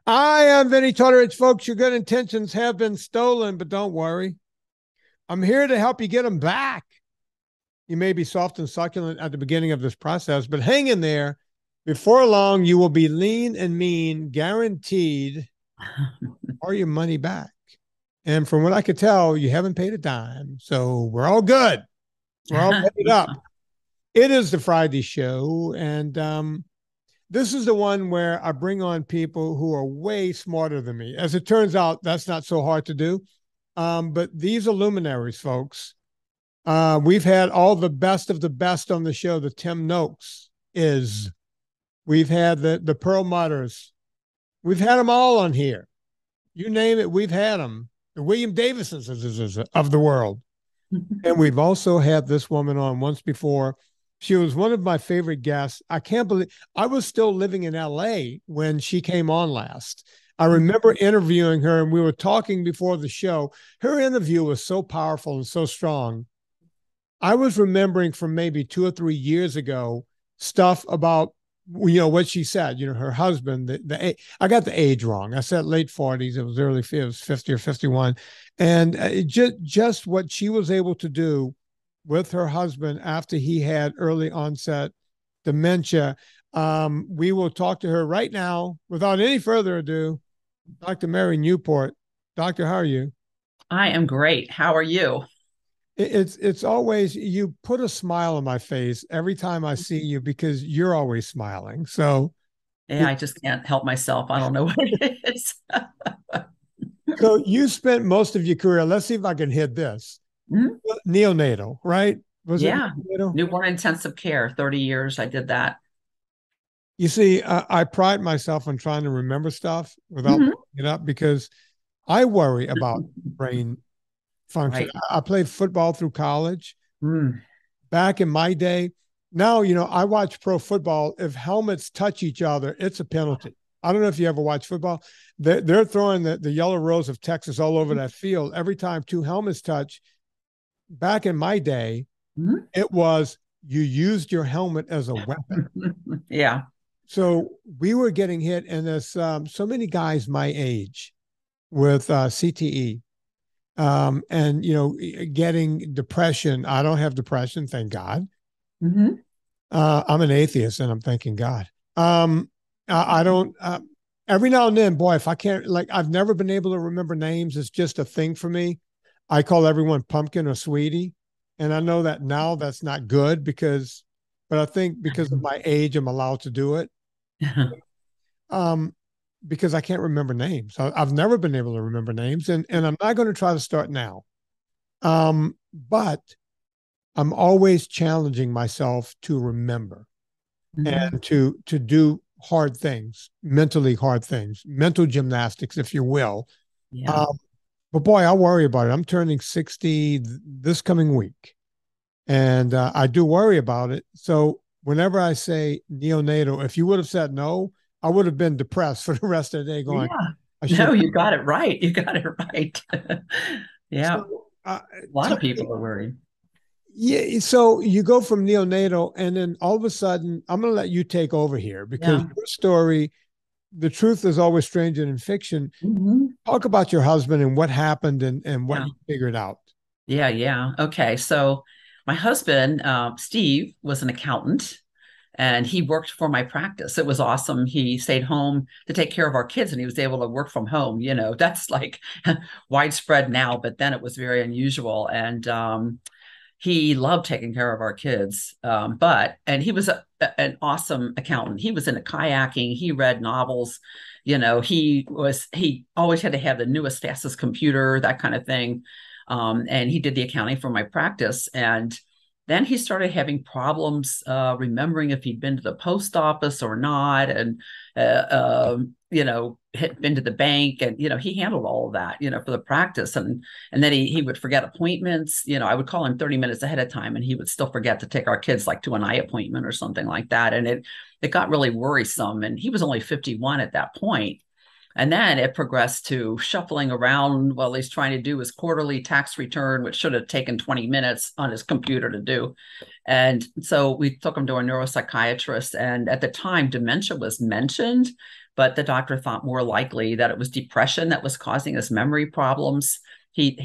I am Vinny Todorich, folks. Your good intentions have been stolen, but don't worry. I'm here to help you get them back. You may be soft and succulent at the beginning of this process, but hang in there. Before long, you will be lean and mean, guaranteed, or your money back. And from what I could tell, you haven't paid a dime. So we're all good. We're all paid up. It is the Friday show. And this is the one where I bring on people who are way smarter than me. As it turns out, that's not so hard to do. But these are luminaries, folks. We've had all the best of the best on the show. The Tim Noakes is. We've had the Pearl Mutters. We've had them all on here. You name it, we've had them. The William Davisons of the world. And we've also had this woman on once before. She was one of my favorite guests. I can't believe I was still living in LA when she came on last. I remember interviewing her and we were talking before the show. Her interview was so powerful and so strong. I was remembering from maybe 2 or 3 years ago stuff about what she said. Her husband. I got the age wrong. I said late 40s. It was it was 50 or 51, and just what she was able to do with her husband after he had early onset dementia. We will talk to her right now without any further ado. Dr. Mary Newport. Doctor, how are you? I am great. How are you? It's always you put a smile on my face every time I see you because you're always smiling. So Yeah, I just can't help myself. I don't know what it is. you spent most of your career. Let's see if I can hit this. Mhm. Neonatal, right? Was it Yeah. neonatal? Newborn intensive care, 30 years. I did that. You see, I pride myself on trying to remember stuff without Mhm. looking it up because I worry about brain function. Right. I played football through college. Mm. Back in my day, now, I watch pro football. If helmets touch each other, it's a penalty. I don't know if you ever watch football. They're throwing the yellow rose of Texas all over that field. Every time two helmets touch, back in my day, Mhm. it was you used your helmet as a weapon. Yeah. So we were getting hit, and there's so many guys my age with CTE, and getting depression. I don't have depression, thank God. Hmm. I'm an atheist, and I'm thanking God. I don't. Every now and then, boy, if I can't, like, I've never been able to remember names. It's just a thing for me. I call everyone Pumpkin or Sweetie, and I know that now that's not good but I think because of my age, I'm allowed to do it. Um, because I can't remember names. I've never been able to remember names, and I'm not going to try to start now. But I'm always challenging myself to remember Mhm. and to do hard things, mentally hard things, mental gymnastics, if you will. Yeah. Um, but boy, I worry about it. I'm turning 60 this coming week, and I do worry about it. So whenever I say neonatal, if you would have said no, I would have been depressed for the rest of the day. Going, Yeah. I should. No, you got it right. You got it right. Yeah. So A lot tell of people me, are worried. yeah. So you go from neonatal, and then all of a sudden, I'm going to let you take over here because Yeah. your story, the truth is always stranger than fiction. Hmm. Talk about your husband and what happened and what Yeah. he figured out. Yeah. Yeah. Okay. So my husband, Steve, was an accountant and he worked for my practice. It was awesome. He stayed home to take care of our kids and he was able to work from home. That's like widespread now, but then it was very unusual. And he loved taking care of our kids. And he was an awesome accountant. He was into kayaking. He read novels. He always had to have the newest, fastest computer, that kind of thing. And he did the accounting for my practice. And then he started having problems remembering if he'd been to the post office or not. And had been to the bank, and he handled all of that, for the practice. And then he would forget appointments. I would call him 30 minutes ahead of time and he would still forget to take our kids like to an eye appointment or something like that. And it got really worrisome. And he was only 51 at that point. And then it progressed to shuffling around while he's trying to do his quarterly tax return, which should have taken 20 minutes on his computer to do. And so we took him to a neuropsychiatrist. And at the time, dementia was mentioned, but the doctor thought more likely that it was depression that was causing his memory problems. He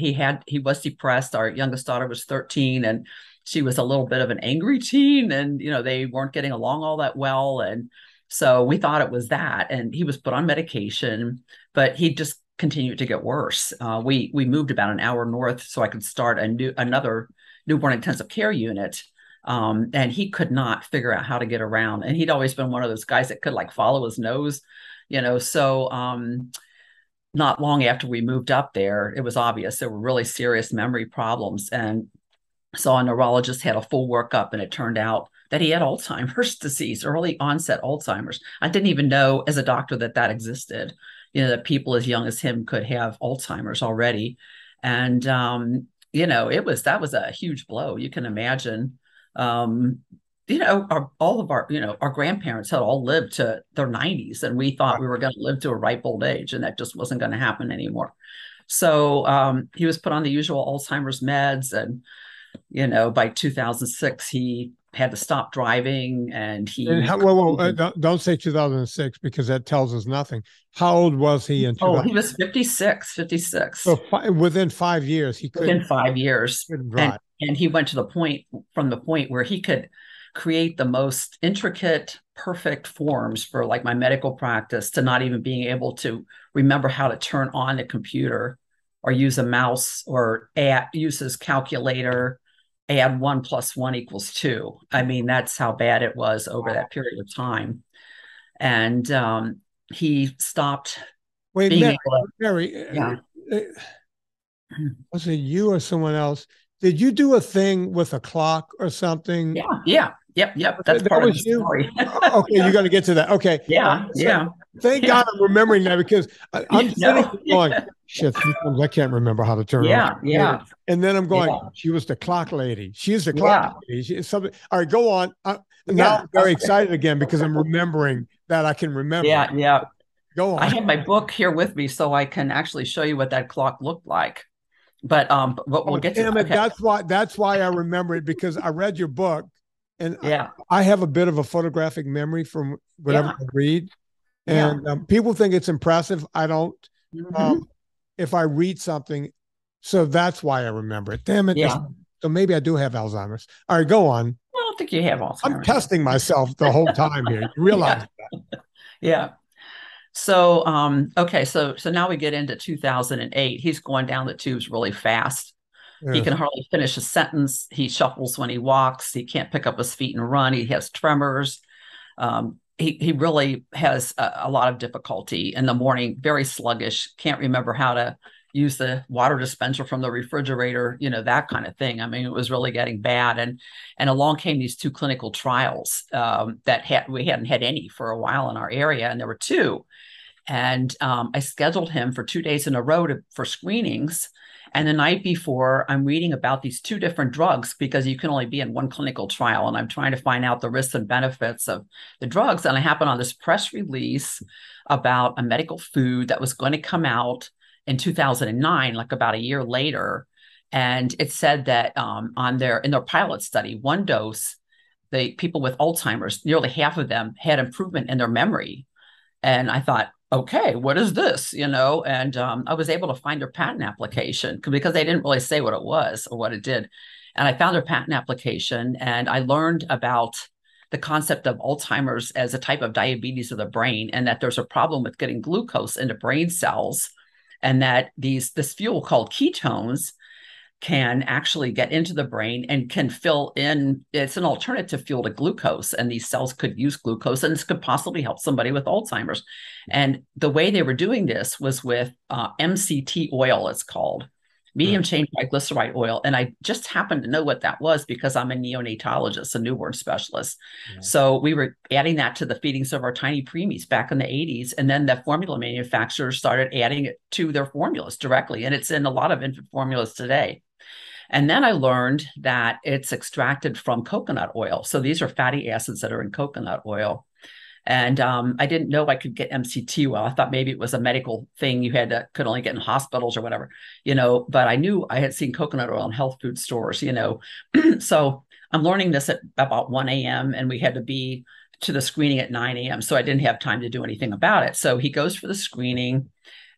was depressed. Our youngest daughter was 13, and she was a little bit of an angry teen, and they weren't getting along all that well. And so we thought it was that. And he was put on medication, but he just continued to get worse. We moved about an hour north so I could start another newborn intensive care unit. And he could not figure out how to get around. And he'd always been one of those guys that could like follow his nose, So not long after we moved up there, it was obvious there were really serious memory problems. And so a neurologist had a full workup, and it turned out that he had Alzheimer's disease, early onset Alzheimer's. I didn't even know as a doctor that existed, that people as young as him could have Alzheimer's already. And, that was a huge blow. You can imagine, all of our grandparents had all lived to their 90s, and we thought we were going to live to a ripe old age, and that just wasn't going to happen anymore. So he was put on the usual Alzheimer's meds, and by 2006, he had to stop driving, and don't say 2006 because that tells us nothing. How old was he in 2000? Oh, he was 56. So within 5 years, he couldn't. Within 5 years. And he went to the point where he could create the most intricate, perfect forms for like my medical practice, to not even being able to remember how to turn on a computer or use a mouse or use his calculator, add 1 + 1 = 2. I mean, that's how bad it was over that period of time. And he stopped being Mary, was it you or someone else? Did you do a thing with a clock or something? Yeah. Yep. That's part of the story. Okay, you got to get to that. Okay. Yeah. Thank God I'm remembering that, because I'm sitting going, shit, sometimes I can't remember how to turn it on. Yeah. And then I'm going, she was the clock lady. She's the clock lady. She's something. All right, go on. Now I'm very excited again because I'm remembering that I can remember. Yeah. Go on. I have my book here with me so I can actually show you what that clock looked like. But we'll get to it. Okay. That's why I remember it, because I read your book, and I have a bit of a photographic memory from whatever I read, and people think it's impressive. I don't. If I read something, so that's why I remember it. Damn it! So maybe I do have Alzheimer's. All right, go on. I don't think you have Alzheimer's. I'm testing myself the whole time here. You realize that? Yeah. So, okay. So now we get into 2008. He's going down the tubes really fast. Yeah. He can hardly finish a sentence. He shuffles when he walks. He can't pick up his feet and run. He has tremors. He really has a lot of difficulty in the morning, very sluggish, can't remember how to use the water dispenser from the refrigerator, that kind of thing. I mean, it was really getting bad. And along came these 2 clinical trials that we hadn't had any for a while in our area, and there were 2. And I scheduled him for 2 days in a row for screenings. And the night before, I'm reading about these 2 different drugs, because you can only be in 1 clinical trial. And I'm trying to find out the risks and benefits of the drugs. And I happened on this press release about a medical food that was going to come out in 2009, like about a year later. And it said that in their pilot study, 1 dose, the people with Alzheimer's, nearly half of them had improvement in their memory. And I thought, okay, what is this? And I was able to find their patent application, because they didn't really say what it was or what it did. And I found their patent application, and I learned about the concept of Alzheimer's as a type of diabetes of the brain, and that there's a problem with getting glucose into brain cells, and that this fuel called ketones can actually get into the brain and can fill in. It's an alternative fuel to glucose, and these cells could use glucose, and this could possibly help somebody with Alzheimer's. And the way they were doing this was with MCT oil, it's called, medium chain triglyceride oil. And I just happened to know what that was because I'm a neonatologist, a newborn specialist. Yeah. So we were adding that to the feedings of our tiny preemies back in the 80s. And then the formula manufacturers started adding it to their formulas directly. And it's in a lot of infant formulas today. And then I learned that it's extracted from coconut oil. So these are fatty acids that are in coconut oil. And I didn't know I could get MCT oil. I thought maybe it was a medical thing you could only get in hospitals or whatever, but I knew I had seen coconut oil in health food stores, So I'm learning this at about 1 a.m. and we had to be to the screening at 9 a.m. So I didn't have time to do anything about it. So he goes for the screening,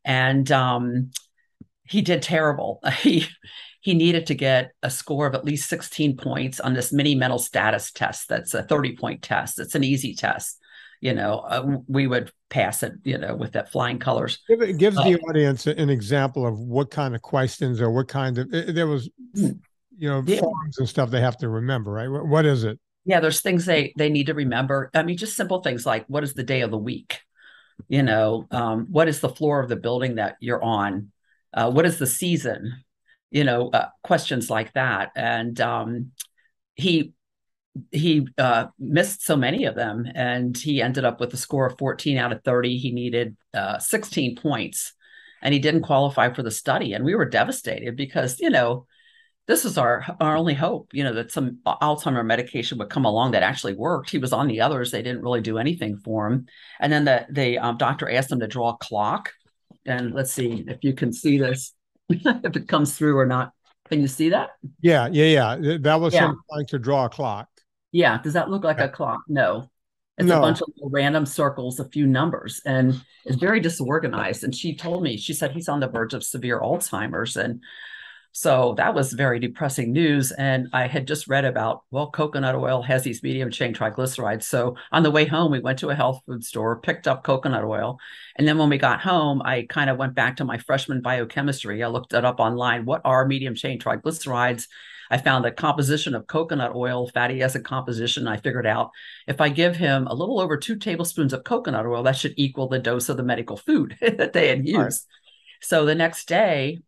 and he did terrible. He needed to get a score of at least 16 points on this mini mental status test. That's a 30-point test. It's an easy test. We would pass it, with that flying colors. It gives the audience an example of what kind of questions or what kind of, there was, forms and stuff they have to remember, right? What is it? Yeah, there's things they need to remember. I mean, just simple things like, what is the day of the week? What is the floor of the building that you're on? What is the season? Questions like that. And he missed so many of them, and he ended up with a score of 14 out of 30. He needed 16 points, and he didn't qualify for the study. And we were devastated because, this is our only hope, that some Alzheimer medication would come along that actually worked. He was on the others. They didn't really do anything for him. And then the doctor asked him to draw a clock. And let's see if you can see this, if it comes through or not. Can you see that? Yeah. That was him trying to draw a clock. Yeah. Does that look like a clock? No. It's a bunch of little random circles, a few numbers, and it's very disorganized. And she told me, she said he's on the verge of severe Alzheimer's. And so that was very depressing news. And I had just read about, coconut oil has these medium chain triglycerides. So on the way home, we went to a health food store, picked up coconut oil. And then when we got home, I kind of went back to my freshman biochemistry. I looked it up online. What are medium chain triglycerides? I found the composition of coconut oil, fatty acid composition. I figured out if I give him a little over 2 tablespoons of coconut oil, that should equal the dose of the medical food that they had used. Right. So the next day,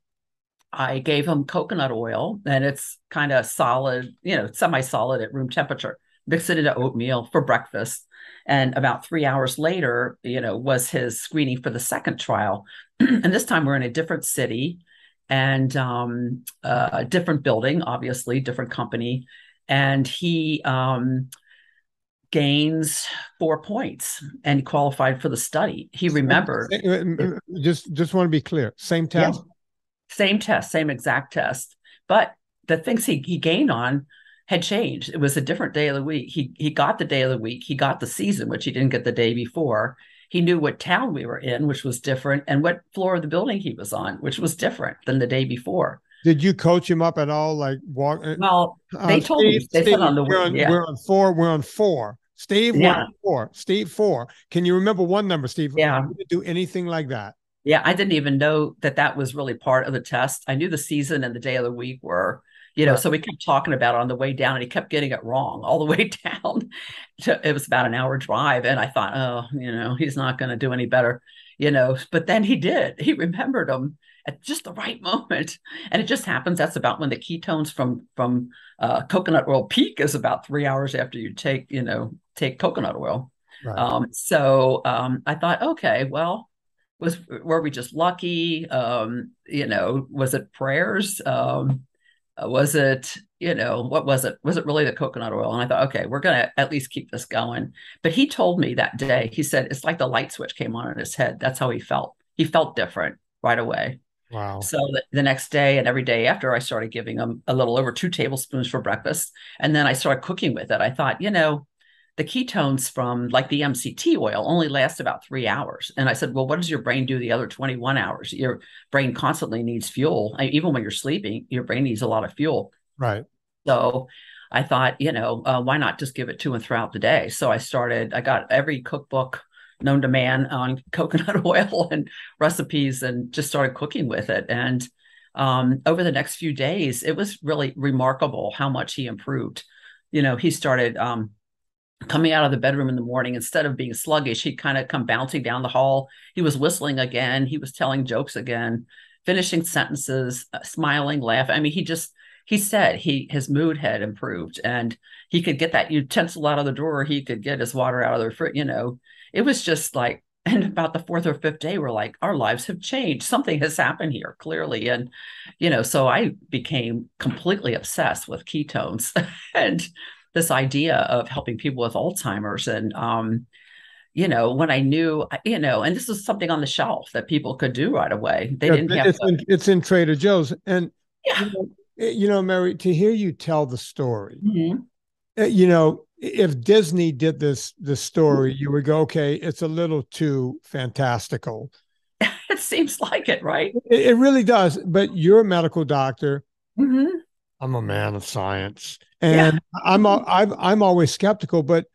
I gave him coconut oil, and it's kind of solid, semi-solid at room temperature. Mix it into oatmeal for breakfast. And about 3 hours later, was his screening for the second trial. And this time we're in a different city and a different building, obviously, different company. And he gains 4 points and qualified for the study. He remembered. Just want to be clear. Same test? Yeah. Same test, same exact test. But the things he gained on had changed. It was a different day of the week. He got the day of the week. He got the season, which he didn't get the day before. He knew what town we were in, which was different, and what floor of the building he was on, which was different than the day before. Did you coach him up at all? Like walk? Well, they told me. They said on the we're on 4. We're on 4. Steve, we're on 4. Steve, 4. Can you remember one number, Steve? Yeah. Did you do anything like that? Yeah, I didn't even know that was really part of the test. I knew the season and the day of the week were, right. So we kept talking about it on the way down, and he kept getting it wrong all the way down. It was about an hour drive. And I thought, he's not going to do any better, but then he did. He remembered them at just the right moment. And it just happens. That's about when the ketones from coconut oil peak, is about 3 hours after you take coconut oil. Right. So I thought, okay, well, were we just lucky? Was it prayers? Was it, what was it? Was it really the coconut oil? And I thought, okay, we're going to at least keep this going. But he told me that day, he said, it's like the light switch came on in his head. That's how he felt. He felt different right away. Wow. So the next day and every day after, I started giving him a little over 2 tablespoons for breakfast. And then I started cooking with it. I thought, the ketones from like the MCT oil only last about 3 hours. And I said, well, what does your brain do the other 21 hours? Your brain constantly needs fuel. Even when you're sleeping, your brain needs a lot of fuel. Right. So I thought, why not just give it to him throughout the day? So I got every cookbook known to man on coconut oil and recipes, and just started cooking with it. And over the next few days, it was really remarkable how much he improved. He started coming out of the bedroom in the morning. Instead of being sluggish, he'd kind of come bouncing down the hall. He was whistling again. He was telling jokes again, finishing sentences, smiling, laughing. I mean, he said his mood had improved, and he could get that utensil out of the drawer. He could get his water out of the fridge. It was just like, and about the 4th or 5th day, we're like, our lives have changed. Something has happened here, clearly. And, so I became completely obsessed with ketones and this idea of helping people with Alzheimer's. And, when I knew, and this was something on the shelf that people could do right away. They didn't have it's in Trader Joe's. And, Mary, to hear you tell the story, mm-hmm. if Disney did this story, you would go, okay, it's a little too fantastical. It seems like it, right? It really does. But you're a medical doctor. Hmm. I'm a man of science, Yeah. and I'm always skeptical. But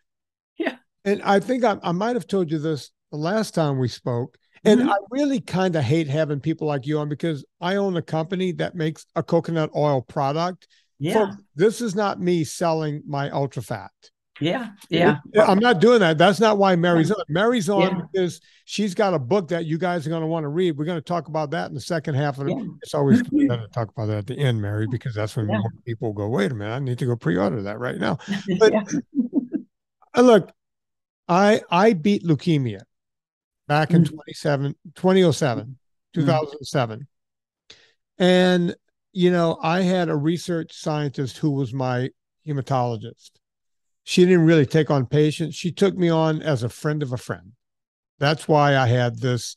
Yeah. and I think I might have told you this the last time we spoke. And I Hmm. really kind of hate having people like you on because I own a company that makes a coconut oil product. Yeah. Folks, this is not me selling my ultra fat. Yeah. Yeah. I'm not doing that. That's not why Mary's on. Mary's on Yeah. because she's got a book that you guys are going to want to read. We're going to talk about that in the second half of it. Yeah. It's always good to talk about that at the end, Mary, because that's when Yeah. more people go, wait a minute, I need to go pre-order that right now. But Yeah. look, I beat leukemia back in Mhm. 2007, Mm. 2007. And, I had a research scientist who was my hematologist. She didn't really take on patients. She took me on as a friend of a friend. That's why I had this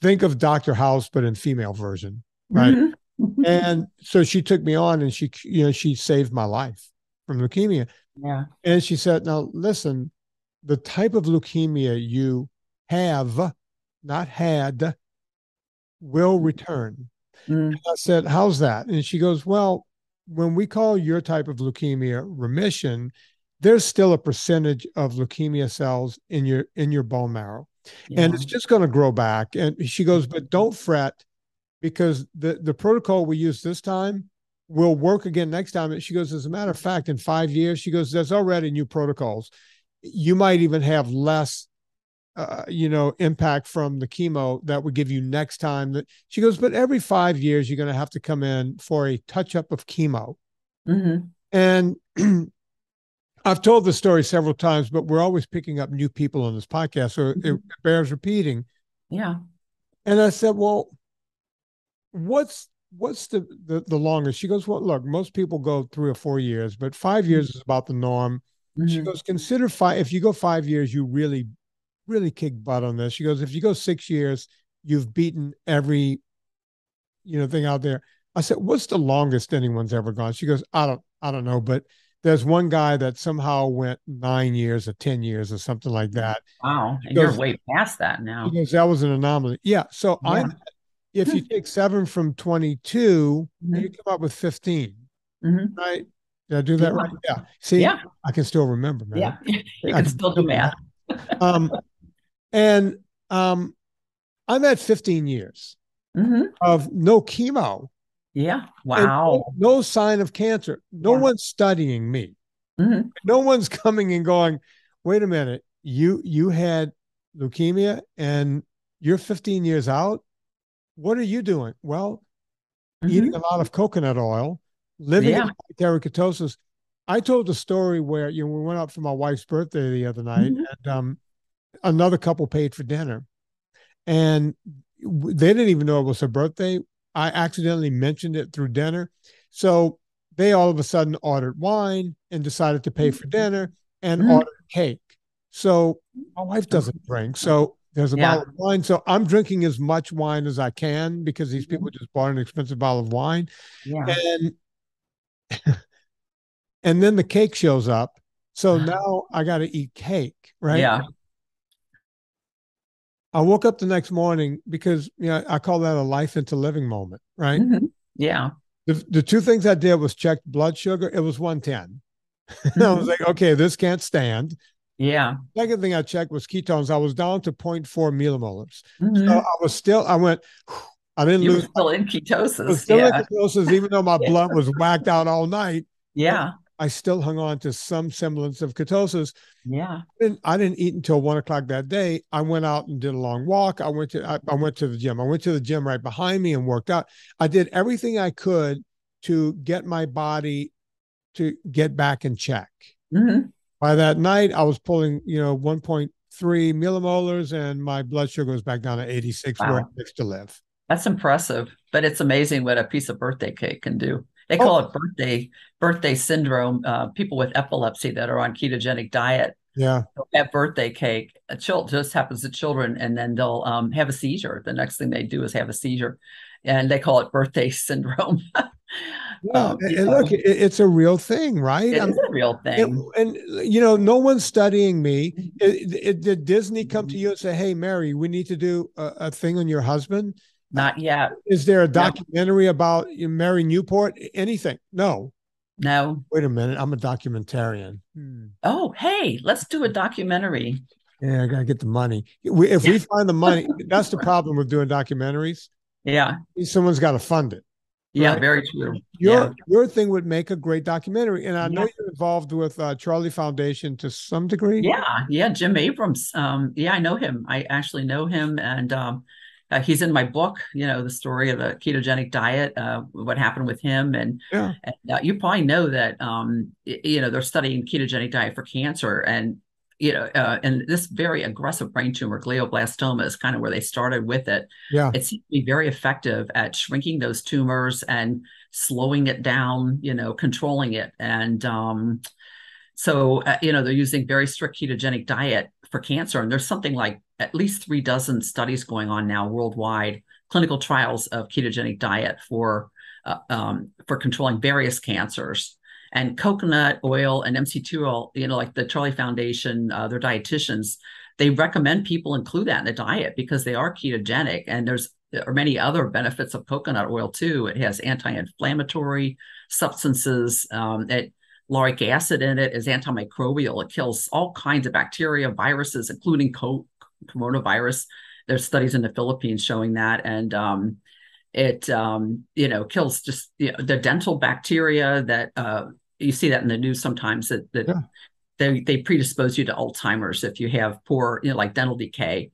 think of Dr. House, but in female version, right? Mhm. And so she took me on and she saved my life from leukemia. Yeah. And she said, now listen, the type of leukemia you have, not had, will return. Mm. I said, how's that? And she goes, well, when we call your type of leukemia remission, there's still a percentage of leukemia cells in your bone marrow. And Yeah. it's just going to grow back. And she goes, but don't fret because the protocol we use this time will work again next time. And she goes, as a matter of fact, in 5 years, she goes, there's already new protocols. You might even have less impact from the chemo that would give you next time. That she goes, but every 5 years you're going to have to come in for a touch up of chemo. Hmm. And I've told this story several times, but we're always picking up new people on this podcast, so it bears repeating. Yeah. And I said, well, what's the longest? She goes, well, look, most people go 3 or 4 years, but 5 years is about the norm. She Hmm. goes, consider five. If you go 5 years, you really kick butt on this. She goes, if you go 6 years, you've beaten every thing out there. I said, what's the longest anyone's ever gone? She goes, I don't know, but there's one guy that somehow went 9 years or 10 years or something like that. Wow. She And you're goes, way past that she now. goes, that was an anomaly. Yeah. So Yeah. if you take 7 from 22, you Hmm. come up with 15, Hmm. right? Did I do that Yeah. right? Yeah. See, Yeah. I can still remember, man. Yeah. You I can can still do do math. that. Um, and I'm at 15 years Hmm. of no chemo Yeah. and no, Wow. no sign of cancer. No Yeah. one's studying me. Hmm. No one's coming and going, wait a minute, you had leukemia and you're 15 years out. What are you doing? Well, eating a Hmm. lot of coconut oil, living in Yeah. dietary ketosis. I told the story where we went out for my wife's birthday the other night, Hmm. and another couple paid for dinner, and they didn't even know it was her birthday. I accidentally mentioned it through dinner, so they all of a sudden ordered wine and decided to pay for dinner and Hmm. ordered cake. So my wife doesn't drink, so there's a Yeah. bottle of wine. So I'm drinking as much wine as I can because these people just bought an expensive bottle of wine, Yeah. and and then the cake shows up. So now I got to eat cake, right? Yeah. I woke up the next morning because I call that a life into living moment, right? Hmm. Yeah. The two things I did was check blood sugar. It was 110. I was Hmm. like, okay, this can't stand. Yeah. Second thing I checked was ketones. I was down to zero point 0.4 millimoles. So Hmm. I went, I didn't You were lose, still in I was ketosis. still in Yeah. ketosis, even though my blood was whacked out all night, but Yeah. I still hung on to some semblance of ketosis. Yeah. I didn't eat until 1 o'clock that day. I went out and did a long walk. I went to the gym. I went to the gym right behind me and worked out. I did everything I could to get my body to get back in check. Hmm. By that night, I was pulling, 1.3 millimolars and my blood sugar was back down to 86 where it Wow. needs to live. That's impressive, but it's amazing what a piece of birthday cake can do. They Oh, call it birthday syndrome. People with epilepsy that are on ketogenic diet yeah. they'll have birthday cake. A child just happens to children, and then they'll have a seizure. The next thing they do is have a seizure, and they call it birthday syndrome. Yeah, You and look, know, it's a real thing, right? it is a real thing. And no one's studying me. Did Disney come to you and say, "Hey, Mary, we need to do a thing on your husband"? Uh, Not yet. is there a No, documentary about Mary Newport? Anything? No. no. Wait a minute, I'm a documentarian. Oh, hey, let's do a documentary. Yeah, I gotta get the money. If Yeah, we find the money, that's the problem with doing documentaries. yeah, Someone's got to fund it, yeah. right? Very true. Yeah, Your thing would make a great documentary, and I know yeah. you're involved with Charlie Foundation to some degree. Yeah, yeah, Jim Abrams. Yeah, I know him. I actually know him, and he's in my book. You know, the story of the ketogenic diet, what happened with him, Yeah, and you probably know that. You know, they're studying ketogenic diet for cancer, and and this very aggressive brain tumor, glioblastoma, is kind of where they started with it. yeah. It seems to be very effective at shrinking those tumors and slowing it down. You know, controlling it, and so, they're using very strict ketogenic diet for cancer. And there's something like at least 3 dozen studies going on now worldwide, clinical trials of ketogenic diet for controlling various cancers. And coconut oil and MCT oil, like the Charlie Foundation, their dietitians, they recommend people include that in the diet because they are ketogenic. And there are many other benefits of coconut oil too. It has anti-inflammatory substances. Lauric acid in it is antimicrobial. It kills all kinds of bacteria, viruses, including coronavirus. There's studies in the Philippines showing that, and it kills just the dental bacteria that you see that in the news sometimes that Yeah. they predispose you to Alzheimer's if you have poor like dental decay.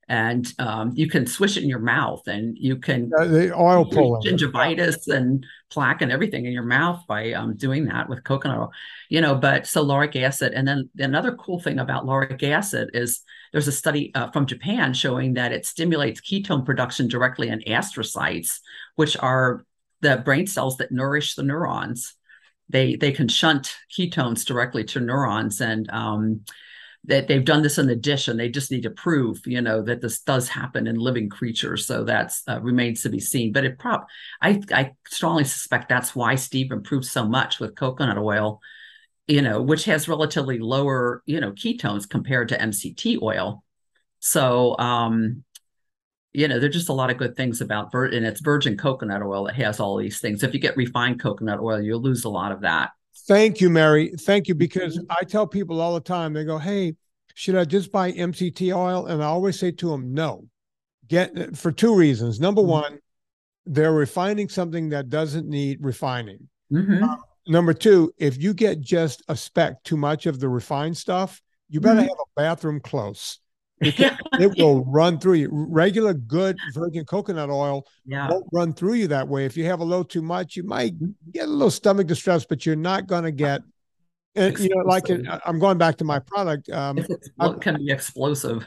And you can swish it in your mouth, and you can The oil pulling. gingivitis and plaque and everything in your mouth by doing that with coconut oil. But so lauric acid, and then another cool thing about lauric acid is there's a study from Japan showing that it stimulates ketone production directly in astrocytes, which are the brain cells that nourish the neurons. They can shunt ketones directly to neurons, and that they've done this in the dish, and they just need to prove, that this does happen in living creatures. So that's remains to be seen. But I strongly suspect that's why Steve improved so much with coconut oil, which has relatively lower, ketones compared to MCT oil. So, there's just a lot of good things about and it's virgin coconut oil that has all these things. If you get refined coconut oil, you'll lose a lot of that. Thank you, Mary. Thank you, because I tell people all the time, they go, "Hey, should I just buy MCT oil?" And I always say to them, no. For two reasons. Number one, they're refining something that doesn't need refining. Mm-hmm. Number two, if you get just a speck too much of the refined stuff, you better have a bathroom close, because it will run through you. Regular good virgin coconut oil won't run through you that way. If you have a little too much, you might get a little stomach distress, but you're not going to get. And I'm going back to my product. It can be explosive.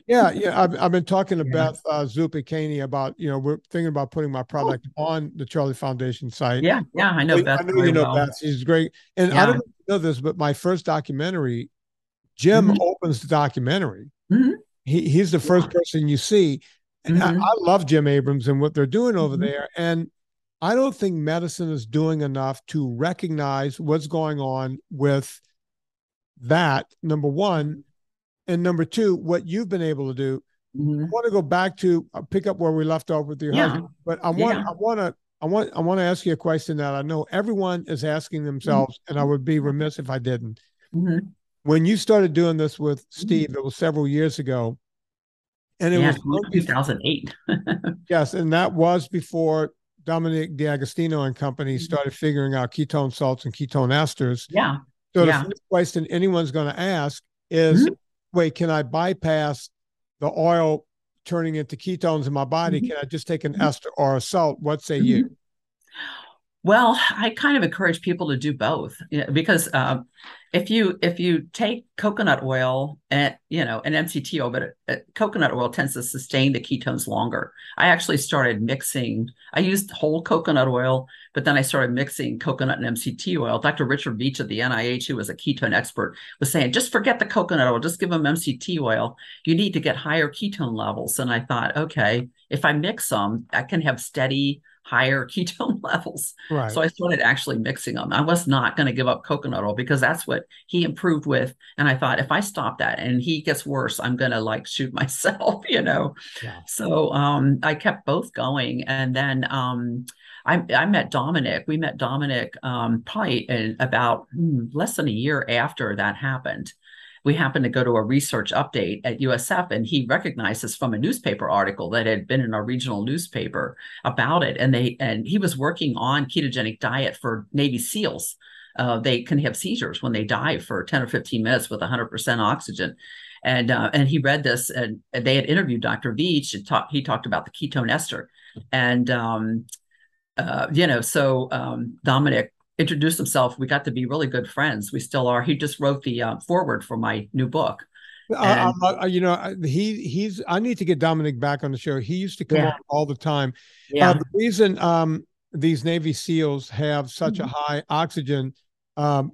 Yeah. I've been talking to Beth Zupicani about, we're thinking about putting my product on the Charlie Foundation site. Yeah, I know Beth. I know you know Beth. She's great. And I don't know this, but my first documentary, Jim opens the documentary. He's the first person you see. And I love Jim Abrams and what they're doing over there. And I don't think medicine is doing enough to recognize what's going on with that, number one. And number two, what you've been able to do. I want to go back to pick up where we left off with your husband. But I want to ask you a question that I know everyone is asking themselves, and I would be remiss if I didn't. When you started doing this with Steve, it was several years ago, and it was 2008. Yes, and that was before Dominic D'Agostino and company started figuring out ketone salts and ketone esters. Yeah. So the first question anyone's going to ask is, wait, can I bypass the oil turning into ketones in my body? Can I just take an ester or a salt? What say you? Well, I kind of encourage people to do both, because if you take coconut oil and an MCT oil, but coconut oil tends to sustain the ketones longer. I actually started mixing. I used whole coconut oil, but then I started mixing coconut and MCT oil. Dr. Richard Veach at the NIH, who was a ketone expert, was saying, just forget the coconut oil, just give them MCT oil. You need to get higher ketone levels. And I thought, okay, if I mix them, I can have steady higher ketone levels. Right. So I started actually mixing them. I was not going to give up coconut oil because that's what he improved with. And I thought, if I stop that and he gets worse, I'm going to like shoot myself, you know? Yeah. So I kept both going. And then I met Dominic. We met Dominic probably in about less than a year after that happened. We happened to go to a research update at USF, and he recognized us from a newspaper article that had been in our regional newspaper about it. And he was working on ketogenic diet for Navy SEALs. They can have seizures when they dive for 10 or 15 minutes with 100% oxygen. And he read this, and they had interviewed Dr. Veach, and he talked about the ketone ester. And Dominic introduced himself. We got to be really good friends. We still are. He just wrote the forward for my new book. And he's. I need to get Dominic back on the show. He used to come on yeah, all the time. yeah. The reason these Navy SEALs have such a high oxygen um,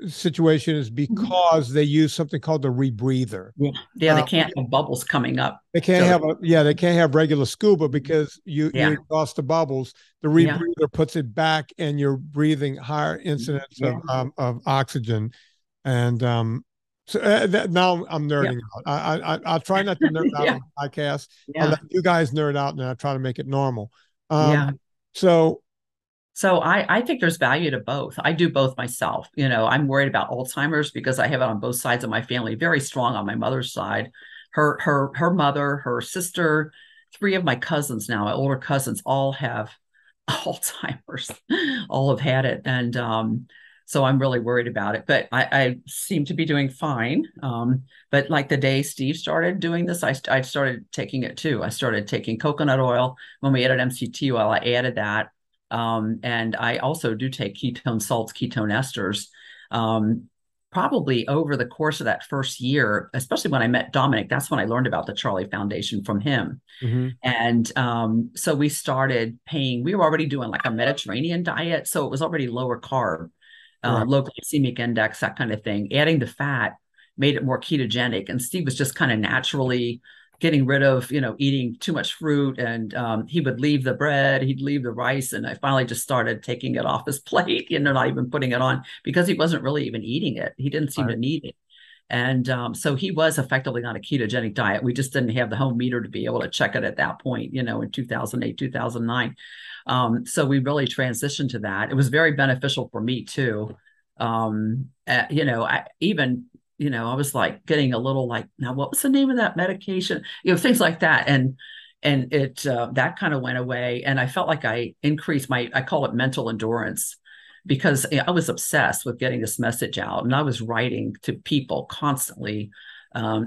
situation is because they use something called the rebreather. Yeah, yeah, they can't have bubbles coming up. They can't they can't have regular scuba because you exhaust the bubbles. The rebreather puts it back, and you're breathing higher incidence of oxygen. And now I'm nerding out. I'll try not to nerd out on the podcast. I'll let you guys nerd out, and I try to make it normal. So I think there's value to both. I do both myself. You know, I'm worried about Alzheimer's because I have it on both sides of my family, very strong on my mother's side. Her mother, her sister, three of my cousins now, my older cousins, all have Alzheimer's, all have had it. And so I'm really worried about it, but I seem to be doing fine. But like the day Steve started doing this, I started taking it too. I started taking coconut oil. When we added MCT oil, I added that. And I also do take ketone salts, ketone esters. Probably over the course of that first year, especially when I met Dominic, that's when I learned about the Charlie Foundation from him. And so we started paying, we were already doing like a Mediterranean diet. So it was already lower carb, low glycemic index, that kind of thing. Adding the fat made it more ketogenic. And Steve was just kind of naturally getting rid of, eating too much fruit. And he would leave the bread, he'd leave the rice. And I finally just started taking it off his plate, not even putting it on because he wasn't really even eating it. He didn't seem to need it. And so he was effectively on a ketogenic diet. We just didn't have the home meter to be able to check it at that point, in 2008, 2009. So we really transitioned to that. It was very beneficial for me too. I was like getting a little like, now what was the name of that medication? Things like that. And it that kind of went away. And I felt like I increased I call it mental endurance, because I was obsessed with getting this message out. And I was writing to people constantly,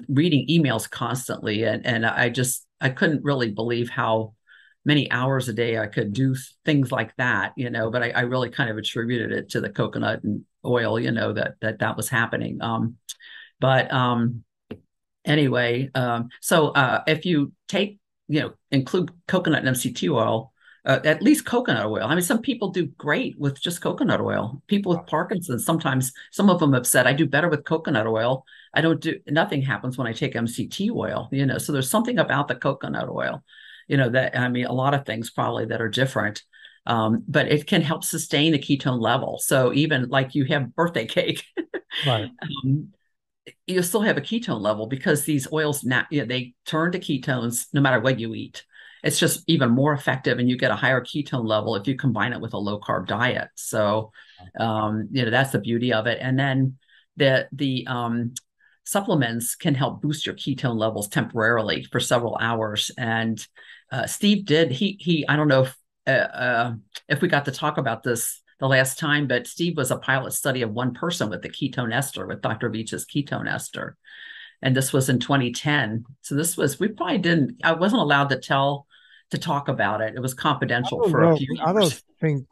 reading emails constantly. And I couldn't really believe how many hours a day I could do things like that, but I really kind of attributed it to the coconut and oil, that was happening. Anyway, so if you take, include coconut and MCT oil, at least coconut oil. I mean, some people do great with just coconut oil. People with Parkinson's, sometimes some of them have said, I do better with coconut oil. Nothing happens when I take MCT oil, so there's something about the coconut oil, a lot of things probably that are different. But it can help sustain the ketone level. So even like you have birthday cake, right. You still have a ketone level because these oils they turn to ketones no matter what you eat. It's just even more effective, and you get a higher ketone level if you combine it with a low carb diet. So, that's the beauty of it. And then the supplements can help boost your ketone levels temporarily for several hours. And Steve did. I don't know if we got to talk about this the last time, but Steve was a pilot study of one person with the ketone ester, with Dr. Veach's ketone ester. And this was in 2010. So I wasn't allowed to talk about it. It was confidential for a few years. I don't think